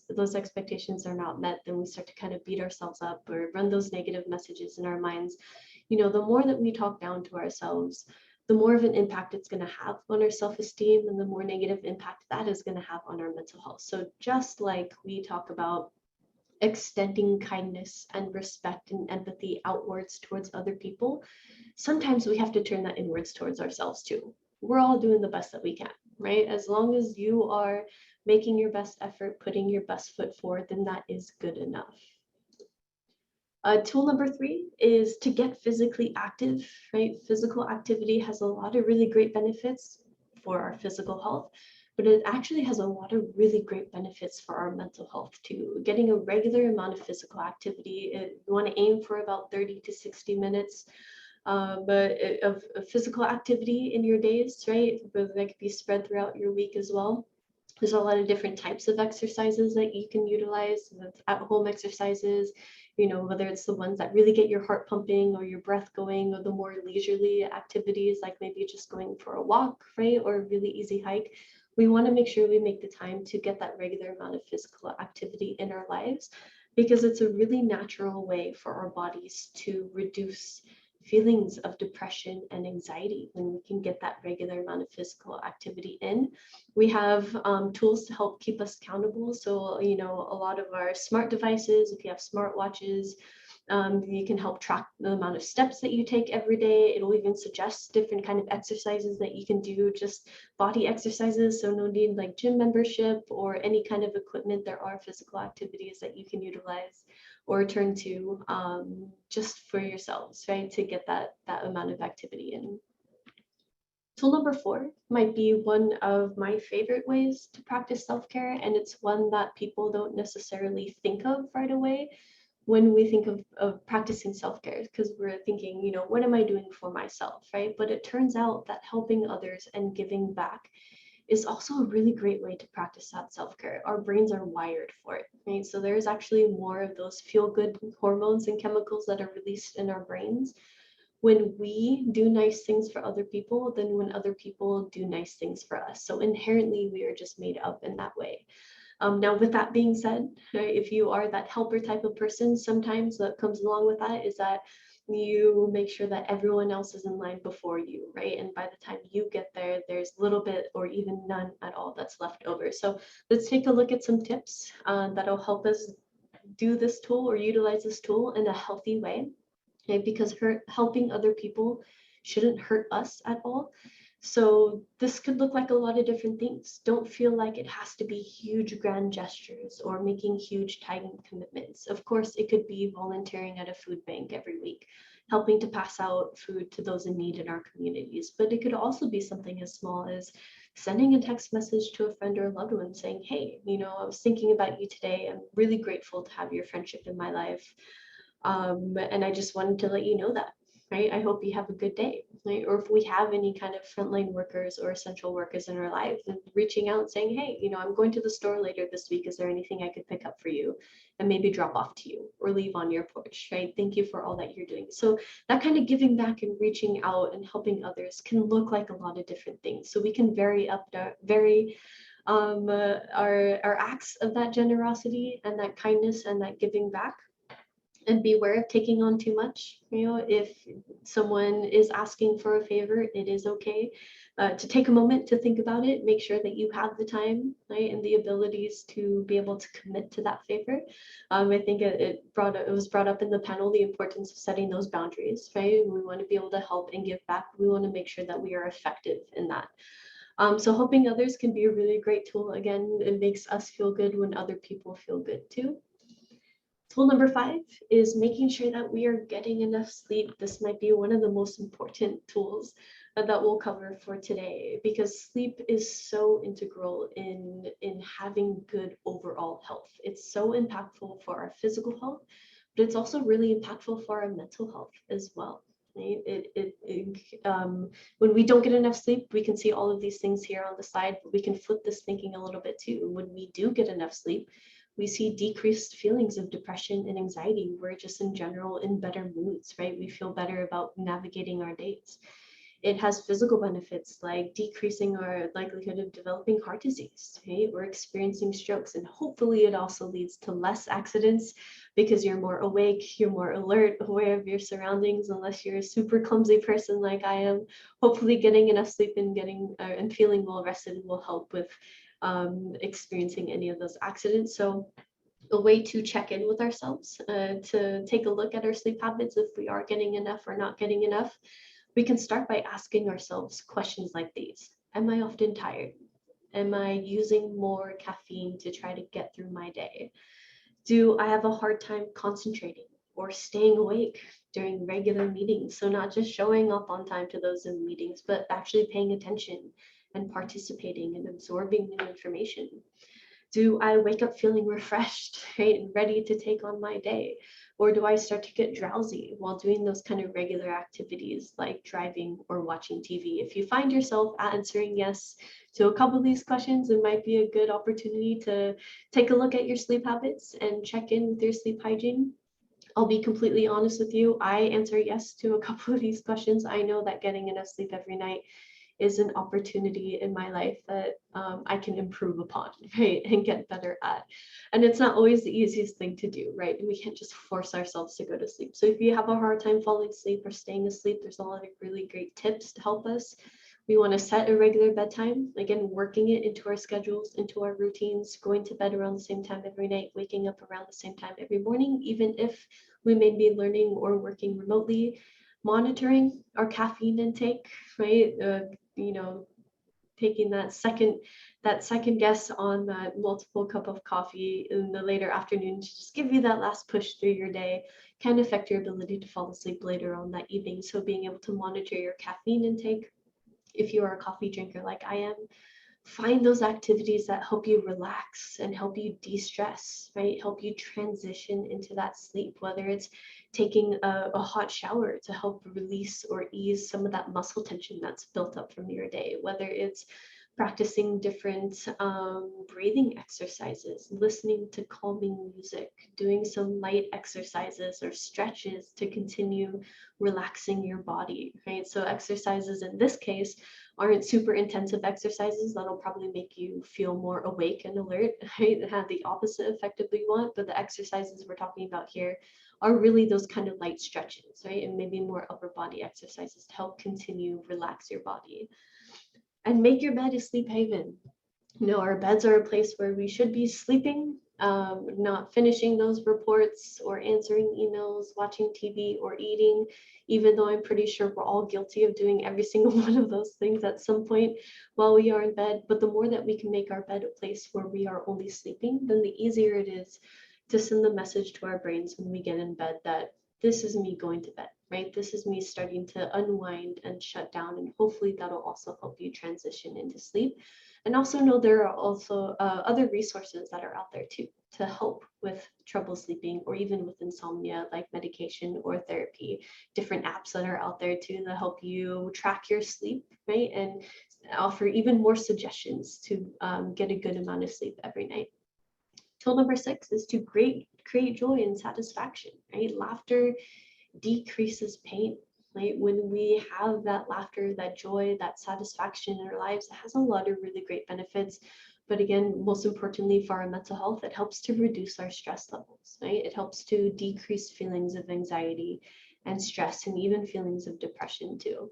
those expectations are not met, then we start to kind of beat ourselves up or run those negative messages in our minds. The more that we talk down to ourselves, the more of an impact it's going to have on our self-esteem and the more negative impact that is going to have on our mental health. So just like we talk about extending kindness and respect and empathy outwards towards other people, sometimes we have to turn that inwards towards ourselves too, we're all doing the best that we can, right? As long as you are making your best effort, putting your best foot forward, then that is good enough. Tool number 3 is to get physically active, right? Physical activity has a lot of really great benefits for our physical health, but it actually has a lot of really great benefits for our mental health too. Getting a regular amount of physical activity, you want to aim for about 30 to 60 minutes of physical activity in your days, right? But that could be spread throughout your week as well. There's a lot of different types of exercises that you can utilize, at-home exercises, you know, whether it's the ones that really get your heart pumping or your breath going, or the more leisurely activities, like maybe just going for a walk, right? Or a really easy hike. We want to make sure we make the time to get that regular amount of physical activity in our lives, because it's a really natural way for our bodies to reduce feelings of depression and anxiety when we can get that regular amount of physical activity in. We have tools to help keep us accountable. So, you know, a lot of our smart devices, if you have smart watches, you can help track the amount of steps that you take every day. It'll even suggest different kind of exercises that you can do, just body exercises. So no need like gym membership or any kind of equipment. There are physical activities that you can utilize or turn to just for yourselves, right? To get that amount of activity in. Tool number 4 might be one of my favorite ways to practice self-care, and it's one that people don't necessarily think of right away when we think of practicing self-care, because we're thinking, you know, what am I doing for myself, right? But it turns out that helping others and giving back is also a really great way to practice that self-care. Our brains are wired for it, right? So there's actually more of those feel-good hormones and chemicals that are released in our brains when we do nice things for other people than when other people do nice things for us. So inherently, we are just made up in that way. Now, with that being said, if you are that helper type of person, sometimes what comes along with that is that you make sure that everyone else is in line before you, right? And by the time you get there, there's a little bit or even none at all that's left over. So let's take a look at some tips that'll help us do this tool or utilize this tool in a healthy way, okay? Because helping other people shouldn't hurt us at all. So this could look like a lot of different things. Don't feel like it has to be huge grand gestures or making huge time commitments. Of course, it could be volunteering at a food bank every week, helping to pass out food to those in need in our communities. But it could also be something as small as sending a text message to a friend or a loved one saying, hey, you know, I was thinking about you today. I'm really grateful to have your friendship in my life. And I just wanted to let you know that. Right? I hope you have a good day, right? Or if we have any kind of frontline workers or essential workers in our life, and reaching out and saying, hey, you know, I'm going to the store later this week. Is there anything I could pick up for you and maybe drop off to you or leave on your porch, right? Thank you for all that you're doing. So that kind of giving back and reaching out and helping others can look like a lot of different things. So we can vary our acts of that generosity and that kindness and that giving back, and beware of taking on too much. You know, if someone is asking for a favor, it is okay to take a moment to think about it, make sure that you have the time, right, and the abilities to be able to commit to that favor. I think it was brought up in the panel, the importance of setting those boundaries, right? We want to be able to help and give back. We want to make sure that we are effective in that. So helping others can be a really great tool. Again, it makes us feel good when other people feel good too. Tool number 5 is making sure that we are getting enough sleep. This might be one of the most important tools that we'll cover for today, because sleep is so integral in having good overall health. It's so impactful for our physical health, but it's also really impactful for our mental health as well. Right? When we don't get enough sleep, we can see all of these things here on the slide, but we can flip this thinking a little bit too. When we do get enough sleep, we see decreased feelings of depression and anxiety. We're just in general in better moods, right? We feel better about navigating our days. It has physical benefits like decreasing our likelihood of developing heart disease, right? We're experiencing strokes, and hopefully it also leads to less accidents because you're more awake, you're more alert, aware of your surroundings, unless you're a super clumsy person like I am. Hopefully getting enough sleep and and feeling well rested will help with experiencing any of those accidents. So a way to check in with ourselves, to take a look at our sleep habits, if we are getting enough or not getting enough. we can start by asking ourselves questions like these. Am I often tired? Am I using more caffeine to try to get through my day? Do I have a hard time concentrating or staying awake during regular meetings? So not just showing up on time to those Zoom meetings, but actually paying attention and participating and absorbing new information. Do I wake up feeling refreshed, right, and ready to take on my day? Or do I start to get drowsy while doing those kind of regular activities like driving or watching TV? If you find yourself answering yes to a couple of these questions, it might be a good opportunity to take a look at your sleep habits and check in with your sleep hygiene. I'll be completely honest with you. I answer yes to a couple of these questions. I know that getting enough sleep every night is an opportunity in my life that I can improve upon, right, and get better at. And it's not always the easiest thing to do, right? And we can't just force ourselves to go to sleep. So if you have a hard time falling asleep or staying asleep, there's a lot of really great tips to help us. We want to set a regular bedtime, again, working it into our schedules, into our routines, going to bed around the same time every night, waking up around the same time every morning, even if we may be learning or working remotely. Monitoring our caffeine intake, right? Taking that second guess on that multiple cup of coffee in the later afternoon to just give you that last push through your day can affect your ability to fall asleep later on that evening. So being able to monitor your caffeine intake, if you are a coffee drinker like I am, find those activities that help you relax and help you de-stress, right? Help you transition into that sleep, whether it's taking a hot shower to help release or ease some of that muscle tension that's built up from your day, whether it's practicing different breathing exercises, listening to calming music, doing some light exercises or stretches to continue relaxing your body, right? So exercises in this case aren't super intensive exercises that'll probably make you feel more awake and alert, right? And have the opposite effect of what you want, but the exercises we're talking about here are really those kind of light stretches, right? And maybe more upper body exercises to help continue relax your body. And make your bed a sleep haven. Our beds are a place where we should be sleeping, not finishing those reports or answering emails, watching TV or eating, even though I'm pretty sure we're all guilty of doing every single one of those things at some point while we are in bed. But the more that we can make our bed a place where we are only sleeping, then the easier it is to send the message to our brains when we get in bed that this is me going to bed, right? This is me starting to unwind and shut down, and hopefully that'll also help you transition into sleep. And also know there are also other resources that are out there too to help with trouble sleeping or even with insomnia, like medication or therapy, different apps that are out there too that help you track your sleep, right? And offer even more suggestions to get a good amount of sleep every night. Tool number 6 is to create joy and satisfaction, right? Laughter decreases pain, right? When we have that laughter, that joy, that satisfaction in our lives, it has a lot of really great benefits. But again, most importantly for our mental health, it helps to reduce our stress levels, right? It helps to decrease feelings of anxiety and stress and even feelings of depression too.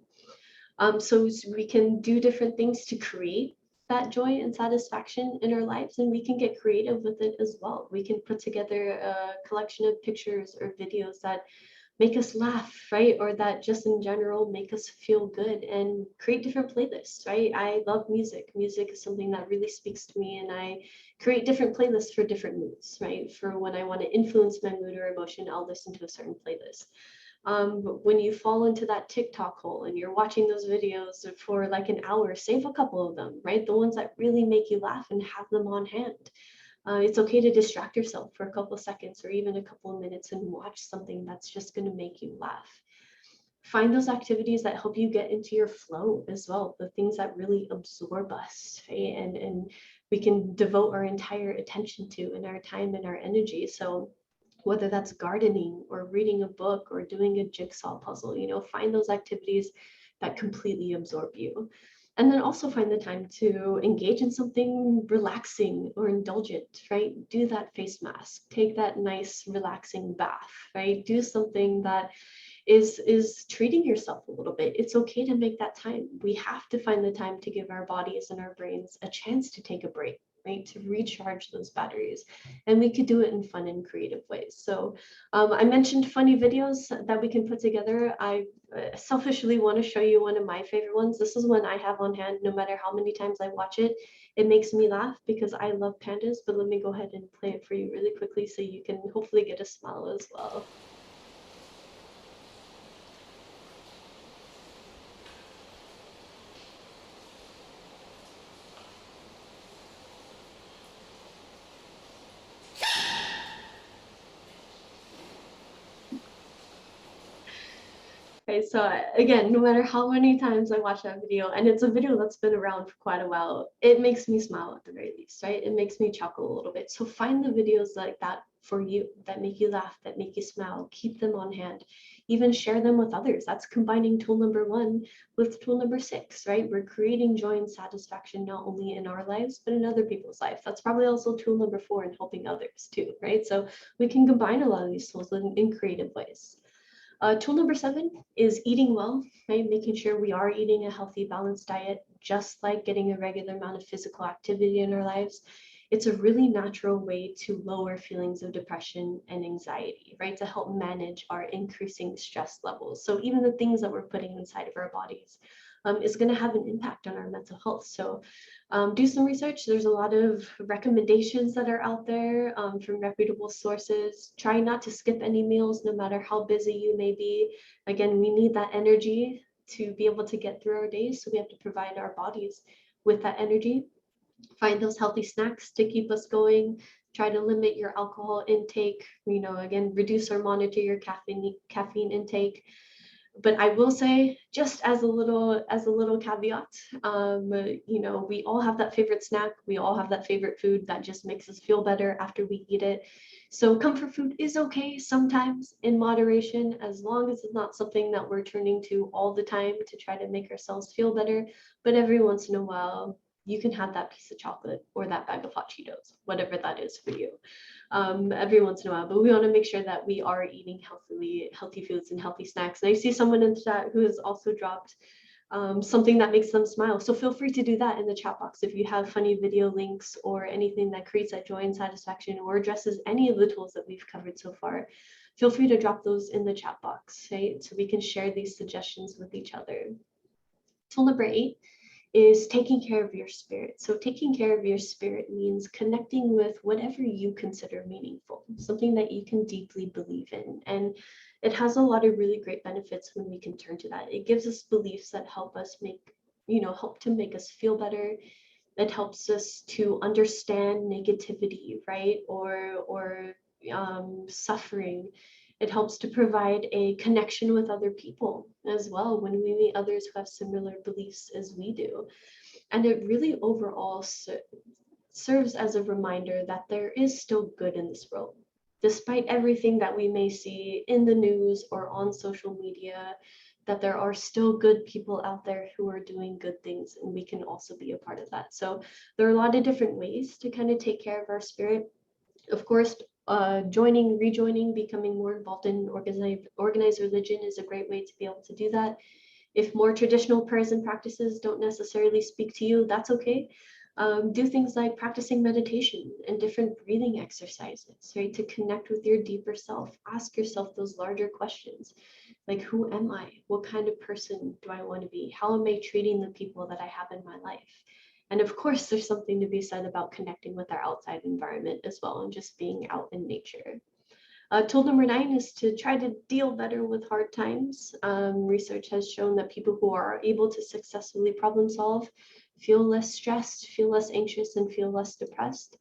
So we can do different things to create that joy and satisfaction in our lives, and we can get creative with it as well. We can put together a collection of pictures or videos that make us laugh, right? Or that just in general make us feel good, and create different playlists, right? I love music. Music is something that really speaks to me, and I create different playlists for different moods, right? For when I want to influence my mood or emotion, I'll listen to a certain playlist. But when you fall into that TikTok hole and you're watching those videos for like an hour, save a couple of them, right? The ones that really make you laugh, and have them on hand. It's okay to distract yourself for a couple of seconds or even a couple of minutes and watch something that's just going to make you laugh. Find those activities that help you get into your flow as well, the things that really absorb us, right? And we can devote our entire attention to, and our time and our energy. So whether that's gardening or reading a book or doing a jigsaw puzzle, find those activities that completely absorb you. And then also find the time to engage in something relaxing or indulgent, right? Do that face mask, take that nice relaxing bath, right? Do something that is treating yourself a little bit. It's okay to make that time. We have to find the time to give our bodies and our brains a chance to take a break, right? To recharge those batteries. And we could do it in fun and creative ways. So I mentioned funny videos that we can put together. I selfishly want to show you one of my favorite ones. This is one I have on hand. No matter how many times I watch it, it makes me laugh because I love pandas. But let me go ahead and play it for you really quickly so you can hopefully get a smile as well. Okay, so again, no matter how many times I watch that video, and it's a video that's been around for quite a while, it makes me smile at the very least, right? It makes me chuckle a little bit. So find the videos like that for you, that make you laugh, that make you smile, keep them on hand, even share them with others. That's combining tool number 1 with tool number 6, right? We're creating joy and satisfaction, not only in our lives, but in other people's lives. That's probably also tool number 4 in helping others too, right? So we can combine a lot of these tools in creative ways. Tool number 7 is eating well, right? Making sure we are eating a healthy, balanced diet, just like getting a regular amount of physical activity in our lives. It's a really natural way to lower feelings of depression and anxiety, right? To help manage our increasing stress levels. So even the things that we're putting inside of our bodies is going to have an impact on our mental health. So do some research. There's a lot of recommendations that are out there from reputable sources. Try not to skip any meals, no matter how busy you may be. Again, we need that energy to be able to get through our days. So we have to provide our bodies with that energy. Find those healthy snacks to keep us going. Try to limit your alcohol intake. Again, reduce or monitor your caffeine intake. But I will say, just as a little caveat, we all have that favorite snack. We all have that favorite food that just makes us feel better after we eat it. So comfort food is okay sometimes in moderation, as long as it's not something that we're turning to all the time to try to make ourselves feel better. But every once in a while, you can have that piece of chocolate or that bag of hot Cheetos, whatever that is for you, every once in a while. But we want to make sure that we are eating healthy foods and healthy snacks. And I see someone in the chat who has also dropped something that makes them smile. So feel free to do that in the chat box. If you have funny video links or anything that creates that joy and satisfaction or addresses any of the tools that we've covered so far, feel free to drop those in the chat box, right? So we can share these suggestions with each other. Tool number 8 is taking care of your spirit. So taking care of your spirit means connecting with whatever you consider meaningful, something that you can deeply believe in. And it has a lot of really great benefits when we can turn to that. It gives us beliefs that help us help to make us feel better. It helps us to understand negativity, right? Or suffering. It helps to provide a connection with other people as well when we meet others who have similar beliefs as we do. And it really overall serves as a reminder that there is still good in this world. Despite everything that we may see in the news or on social media, that there are still good people out there who are doing good things, and we can also be a part of that. So there are a lot of different ways to kind of take care of our spirit. Of course, rejoining, becoming more involved in organized religion is a great way to be able to do that. If more traditional prayers and practices don't necessarily speak to you, that's okay. Do things like practicing meditation and different breathing exercises, right? To connect with your deeper self. Ask yourself those larger questions, like who am I? What kind of person do I want to be? How am I treating the people that I have in my life? And of course, there's something to be said about connecting with our outside environment as well, and just being out in nature. Tool number 9 is to try to deal better with hard times. Research has shown that people who are able to successfully problem solve feel less stressed, feel less anxious, and feel less depressed.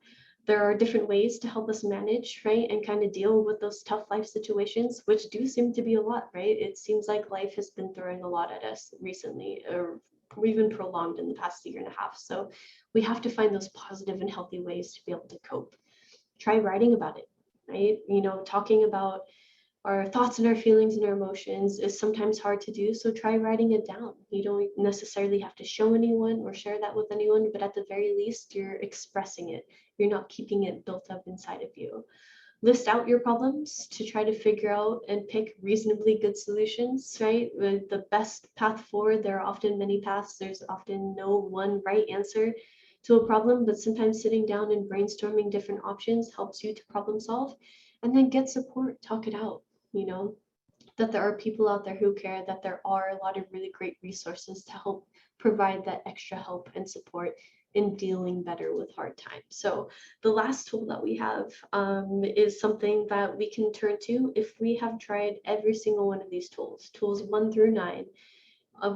There are different ways to help us manage, right, and kind of deal with those tough life situations, which do seem to be a lot, right? It seems like life has been throwing a lot at us recently, or even prolonged in the past year and a half. So we have to find those positive and healthy ways to be able to cope. Try writing about it, right? Talking about our thoughts and our feelings and our emotions is sometimes hard to do. So try writing it down. You don't necessarily have to show anyone or share that with anyone, but at the very least, you're expressing it. You're not keeping it built up inside of you. List out your problems to try to figure out and pick reasonably good solutions, right? The best path forward, there are often many paths. There's often no one right answer. to a problem, but sometimes sitting down and brainstorming different options helps you to problem solve, and then get support, talk it out, you know, that there are people out there who care, that there are a lot of really great resources to help provide that extra help and support in dealing better with hard times. So the last tool that we have is something that we can turn to if we have tried every single one of these tools, tools 1 through 9.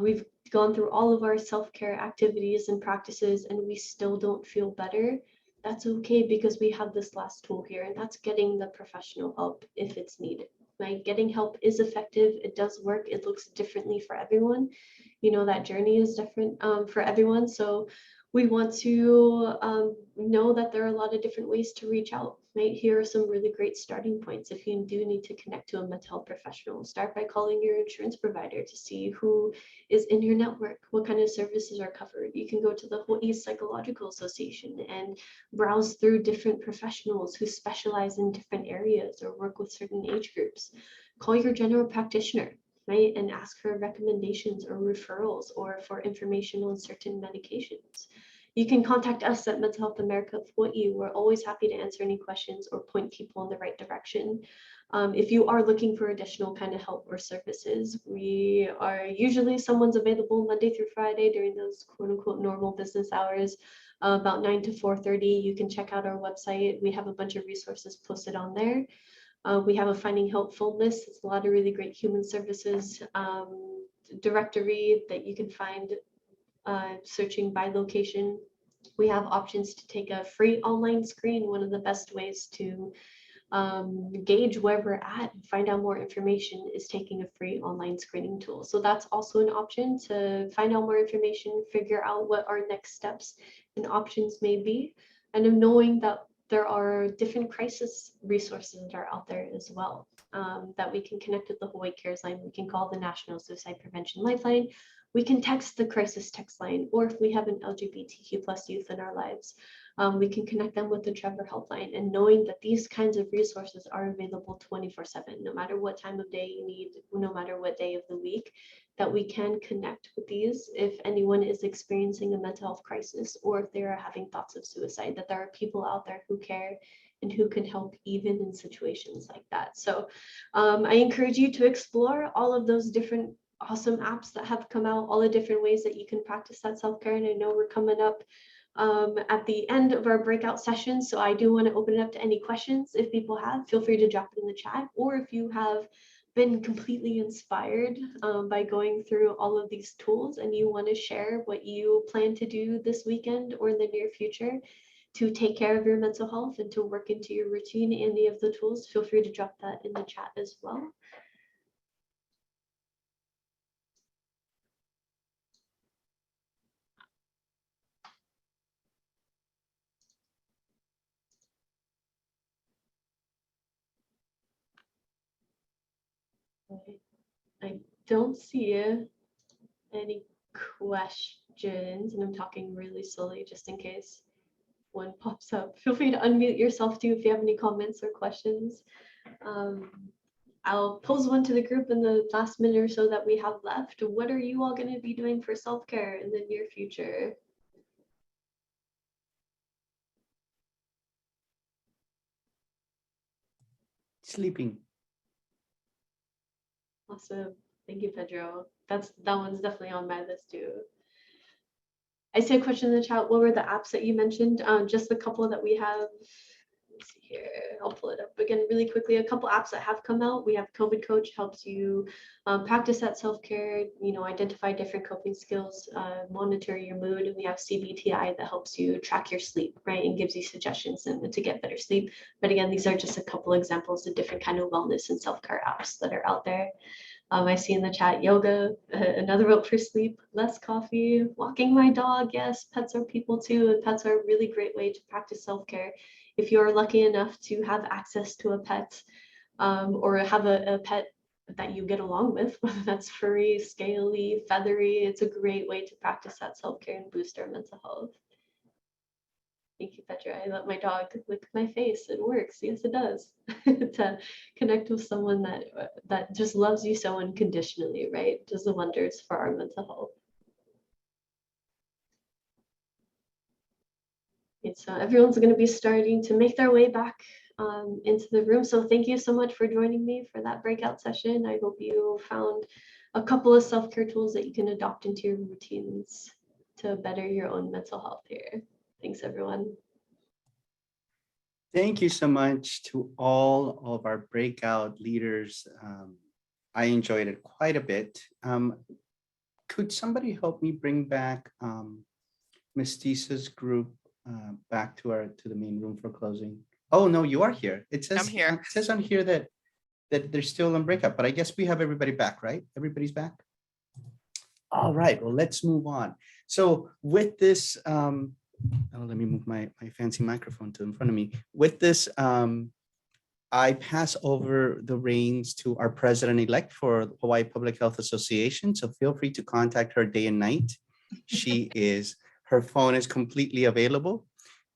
We've gone through all of our self-care activities and practices and we still don't feel better. That's okay, because we have this last tool here, and that's getting the professional help if it's needed. Right? Getting help is effective. It does work. It looks differently for everyone. You know, that journey is different for everyone. So we want to know that there are a lot of different ways to reach out. Right? Here are some really great starting points. If you do need to connect to a mental health professional, start by calling your insurance provider to see who is in your network, what kind of services are covered. You can go to the Hawaii Psychological Association and browse through different professionals who specialize in different areas or work with certain age groups. Call your general practitioner, right, and ask for recommendations or referrals or for information on certain medications. You can contact us at Mental Health America of Hawaii. We're always happy to answer any questions or point people in the right direction. If you are looking for additional kind of help or services, we are usually someone's available Monday through Friday during those quote unquote normal business hours, about 9 to 4:30. You can check out our website. We have a bunch of resources posted on there. We have a Finding Help phone list. It's a lot of really great human services directory that you can find searching by location. We have options to take a free online screen. One of the best ways to gauge where we're at and find out more information is taking a free online screening tool. So that's also an option to find out more information, figure out what our next steps and options may be, and of knowing that there are different crisis resources that are out there as well, that we can connect with the Hawaii Cares line. We can call the National Suicide Prevention Lifeline. We can text the crisis text line, or if we have an LGBTQ plus youth in our lives, we can connect them with the Trevor Helpline, and knowing that these kinds of resources are available 24/7, no matter what time of day you need, no matter what day of the week, that we can connect with these if anyone is experiencing a mental health crisis or if they are having thoughts of suicide, that there are people out there who care and who can help even in situations like that. So I encourage you to explore all of those different awesome apps that have come out, all the different ways that you can practice that self-care. And I know we're coming up at the end of our breakout session, so I do want to open it up to any questions. If people have, feel free to drop it in the chat, or if you have been completely inspired by going through all of these tools and you want to share what you plan to do this weekend or in the near future to take care of your mental health and to work into your routine any of the tools, feel free to drop that in the chat as well. I don't see any questions, and I'm talking really slowly just in case one pops up. Feel free to unmute yourself too if you have any comments or questions. I'll pose one to the group in the last minute or so that we have left. What are you all going to be doing for self-care in the near future? Sleeping. Awesome. Thank you, Pedro. That one's definitely on my list too. I see a question in the chat. What were the apps that you mentioned? Just the couple that we have. Let's see here. I'll pull it up again really quickly. A couple apps that have come out. We have COVID Coach, helps you practice that self-care, identify different coping skills, monitor your mood. And we have CBTI that helps you track your sleep, right? And gives you suggestions to get better sleep. But again, these are just a couple examples of different kind of wellness and self-care apps that are out there. I see in the chat yoga, another rope for sleep, less coffee, walking my dog. Yes, pets are people too, and pets are a really great way to practice self-care. If you're lucky enough to have access to a pet or have a pet that you get along with, whether that's furry, scaly, feathery, it's a great way to practice that self-care and boost our mental health. Thank you, Petra. I let my dog lick my face. It works. Yes, it does. To connect with someone that just loves you so unconditionally, right? Does the wonders for our mental health. right, so everyone's going to be starting to make their way back into the room. So thank you so much for joining me for that breakout session. I hope you found a couple of self-care tools that you can adopt into your routines to better your own mental health here. Thanks, everyone. Thank you so much to all of our breakout leaders. I enjoyed it quite a bit. Could somebody help me bring back Ms. Tisa's group back to the main room for closing? Oh, no, you are here. It says, I'm here. It says on here that they're still on breakout, but I guess we have everybody back, right? Everybody's back? All right, well, let's move on. So with this, let me move my fancy microphone to in front of me. With this, I pass over the reins to our president-elect for the Hawaii Public Health Association. So feel free to contact her day and night. Her phone is completely available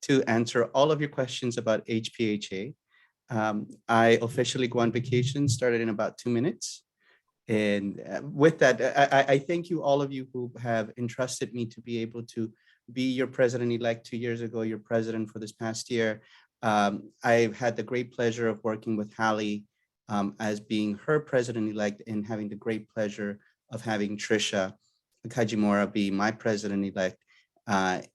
to answer all of your questions about HPHA. I officially go on vacation, started in about 2 minutes. And with that, I thank you, all of you who have entrusted me to be able to be your president-elect 2 years ago, your president for this past year. I've had the great pleasure of working with Hallie as being her president-elect and having the great pleasure of having Trisha Kajimura be my president-elect.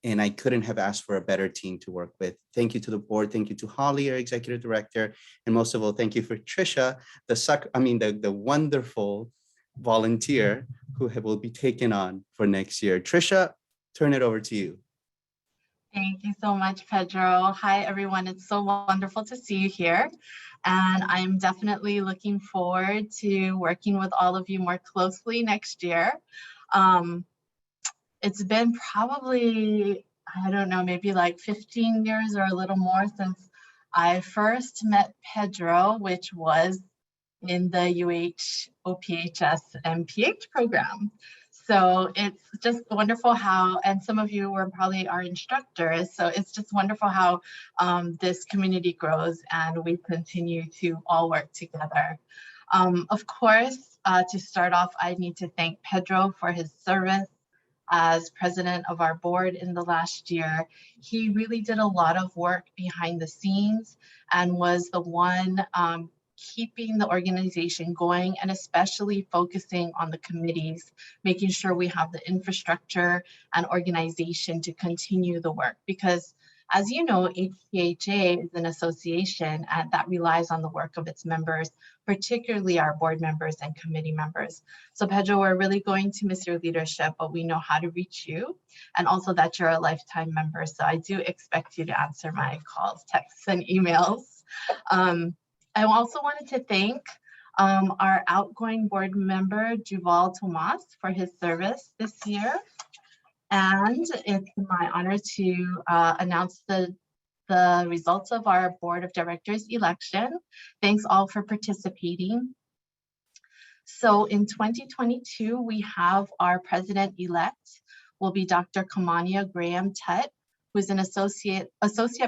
And I couldn't have asked for a better team to work with. Thank you to the board. Thank you to Holly, our executive director. And most of all, thank you for Trisha, the wonderful volunteer who will be taken on for next year. Trisha, turn it over to you. Thank you so much, Pedro. Hi, everyone. It's so wonderful to see you here. And I'm definitely looking forward to working with all of you more closely next year. It's been probably, I don't know, maybe like 15 years or a little more since I first met Pedro, which was in the HPHS MPH program. So it's just wonderful how, and some of you were probably our instructors, so it's just wonderful how this community grows and we continue to all work together. Of course, to start off, I need to thank Pedro for his service as president of our board in the last year. He really did a lot of work behind the scenes and was the one keeping the organization going, and especially focusing on the committees, making sure we have the infrastructure and organization to continue the work. Because as you know, HPHA is an association that relies on the work of its members, particularly our board members and committee members. So Pedro, we're really going to miss your leadership, but we know how to reach you, and also that you're a lifetime member. So I do expect you to answer my calls, texts, and emails. I also wanted to thank our outgoing board member, Juval Tomas, for his service this year. And it's my honor to announce the results of our board of directors election. Thanks all for participating. So in 2022, we have our president-elect will be Dr. Kamania Graham-Tutt, who's an associate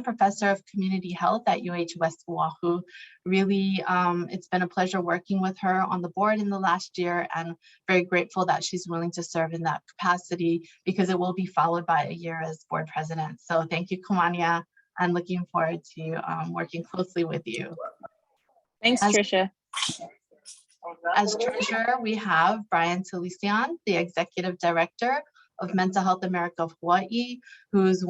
professor of community health at UH West Oahu. Really, it's been a pleasure working with her on the board in the last year, and very grateful that she's willing to serve in that capacity, because it will be followed by a year as board president. So thank you, Kamania. I'm looking forward to working closely with you. Thanks, Trisha. As treasurer, we have Brian Talisian, the executive director of Mental Health America of Hawaii, who's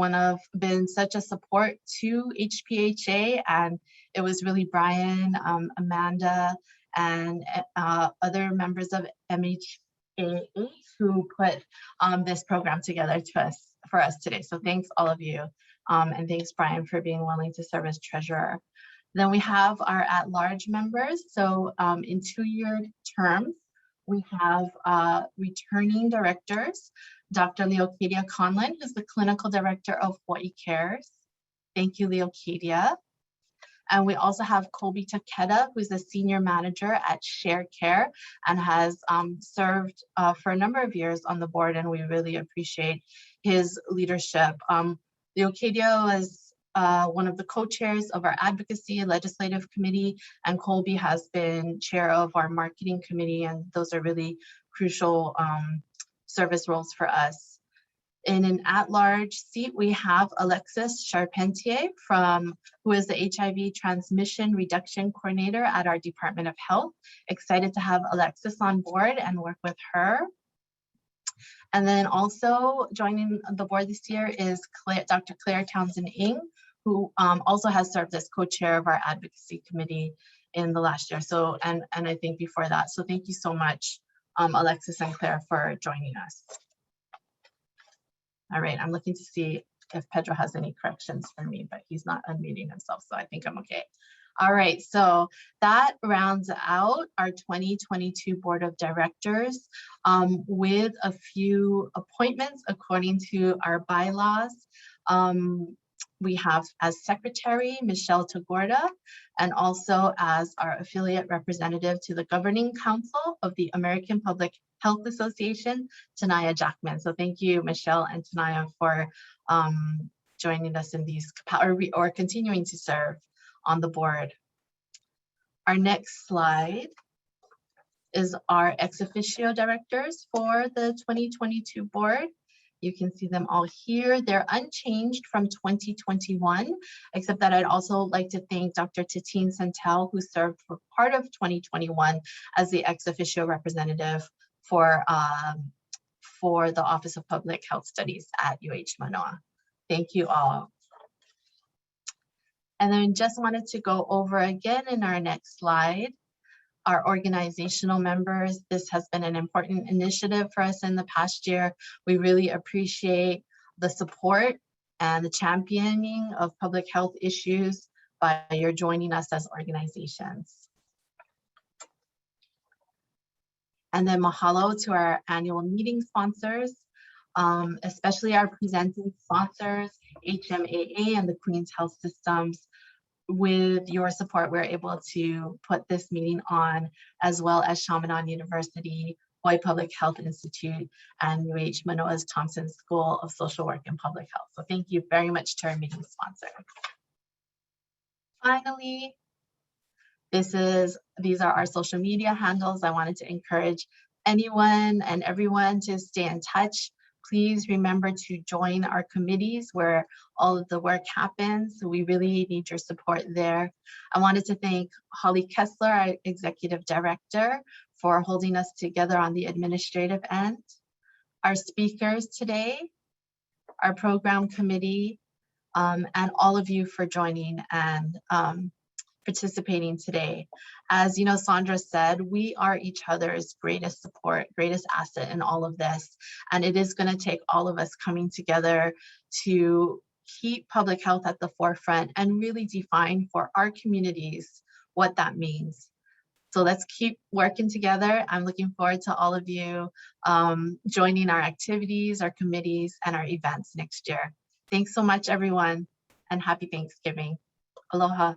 been such a support to HPHA. And it was really Brian, Amanda, and other members of MHAH who put this program together for us today. So thanks all of you. And thanks, Brian, for being willing to serve as treasurer. Then we have our at-large members. So in 2-year terms, we have returning directors, Dr. Leocadia Conlon, who's the clinical director of Hawaii Cares. Thank you, Leocadia. And we also have Colby Takeda, who's a senior manager at Share Care and has served for a number of years on the board, and we really appreciate his leadership. Leocadia was one of the co-chairs of our advocacy legislative committee, and Colby has been chair of our marketing committee, and those are really crucial service roles for us. In an at-large seat, we have Alexis Charpentier who is the HIV Transmission Reduction Coordinator at our Department of Health. Excited to have Alexis on board and work with her. And then also joining the board this year is Dr. Claire Townsend-Ing, who also has served as co-chair of our advocacy committee in the last year. So, and I think before that. So thank you so much, Alexis and Claire, for joining us. All right, I'm looking to see if Pedro has any corrections for me, but he's not unmuting himself, so I think I'm okay. All right, so that rounds out our 2022 Board of Directors with a few appointments according to our bylaws. We have as secretary, Michelle Tagorda, and also as our affiliate representative to the Governing Council of the American Public Health Association, Tanaya Jackman. So thank you, Michelle and Tanaya, for joining us in these, or continuing to serve on the board. Our next slide is our ex officio directors for the 2022 board. You can see them all here. They're unchanged from 2021, except that I'd also like to thank Dr. Tatine Santel, who served for part of 2021 as the ex officio representative for the Office of Public Health Studies at UH Manoa. Thank you all. And then just wanted to go over again in our next slide, our organizational members. This has been an important initiative for us in the past year. We really appreciate the support and the championing of public health issues by your joining us as organizations. And then mahalo to our annual meeting sponsors, especially our presenting sponsors, HMAA and the Queen's Health Systems. With your support, we're able to put this meeting on, as well as Chaminade University, Hawaii Public Health Institute, and UH Manoa's Thompson School of Social Work and Public Health. So thank you very much to our meeting sponsors. Finally, these are our social media handles. I wanted to encourage anyone and everyone to stay in touch. Please remember to join our committees where all of the work happens. We really need your support there. I wanted to thank Holly Kessler, our Executive Director, for holding us together on the administrative end. Our speakers today, our program committee, and all of you for joining and participating today. As you know, Sandra said, we are each other's greatest support, greatest asset in all of this. And it is going to take all of us coming together to keep public health at the forefront and really define for our communities what that means. So let's keep working together. I'm looking forward to all of you joining our activities, our committees, and our events next year. Thanks so much, everyone, and happy Thanksgiving. Aloha.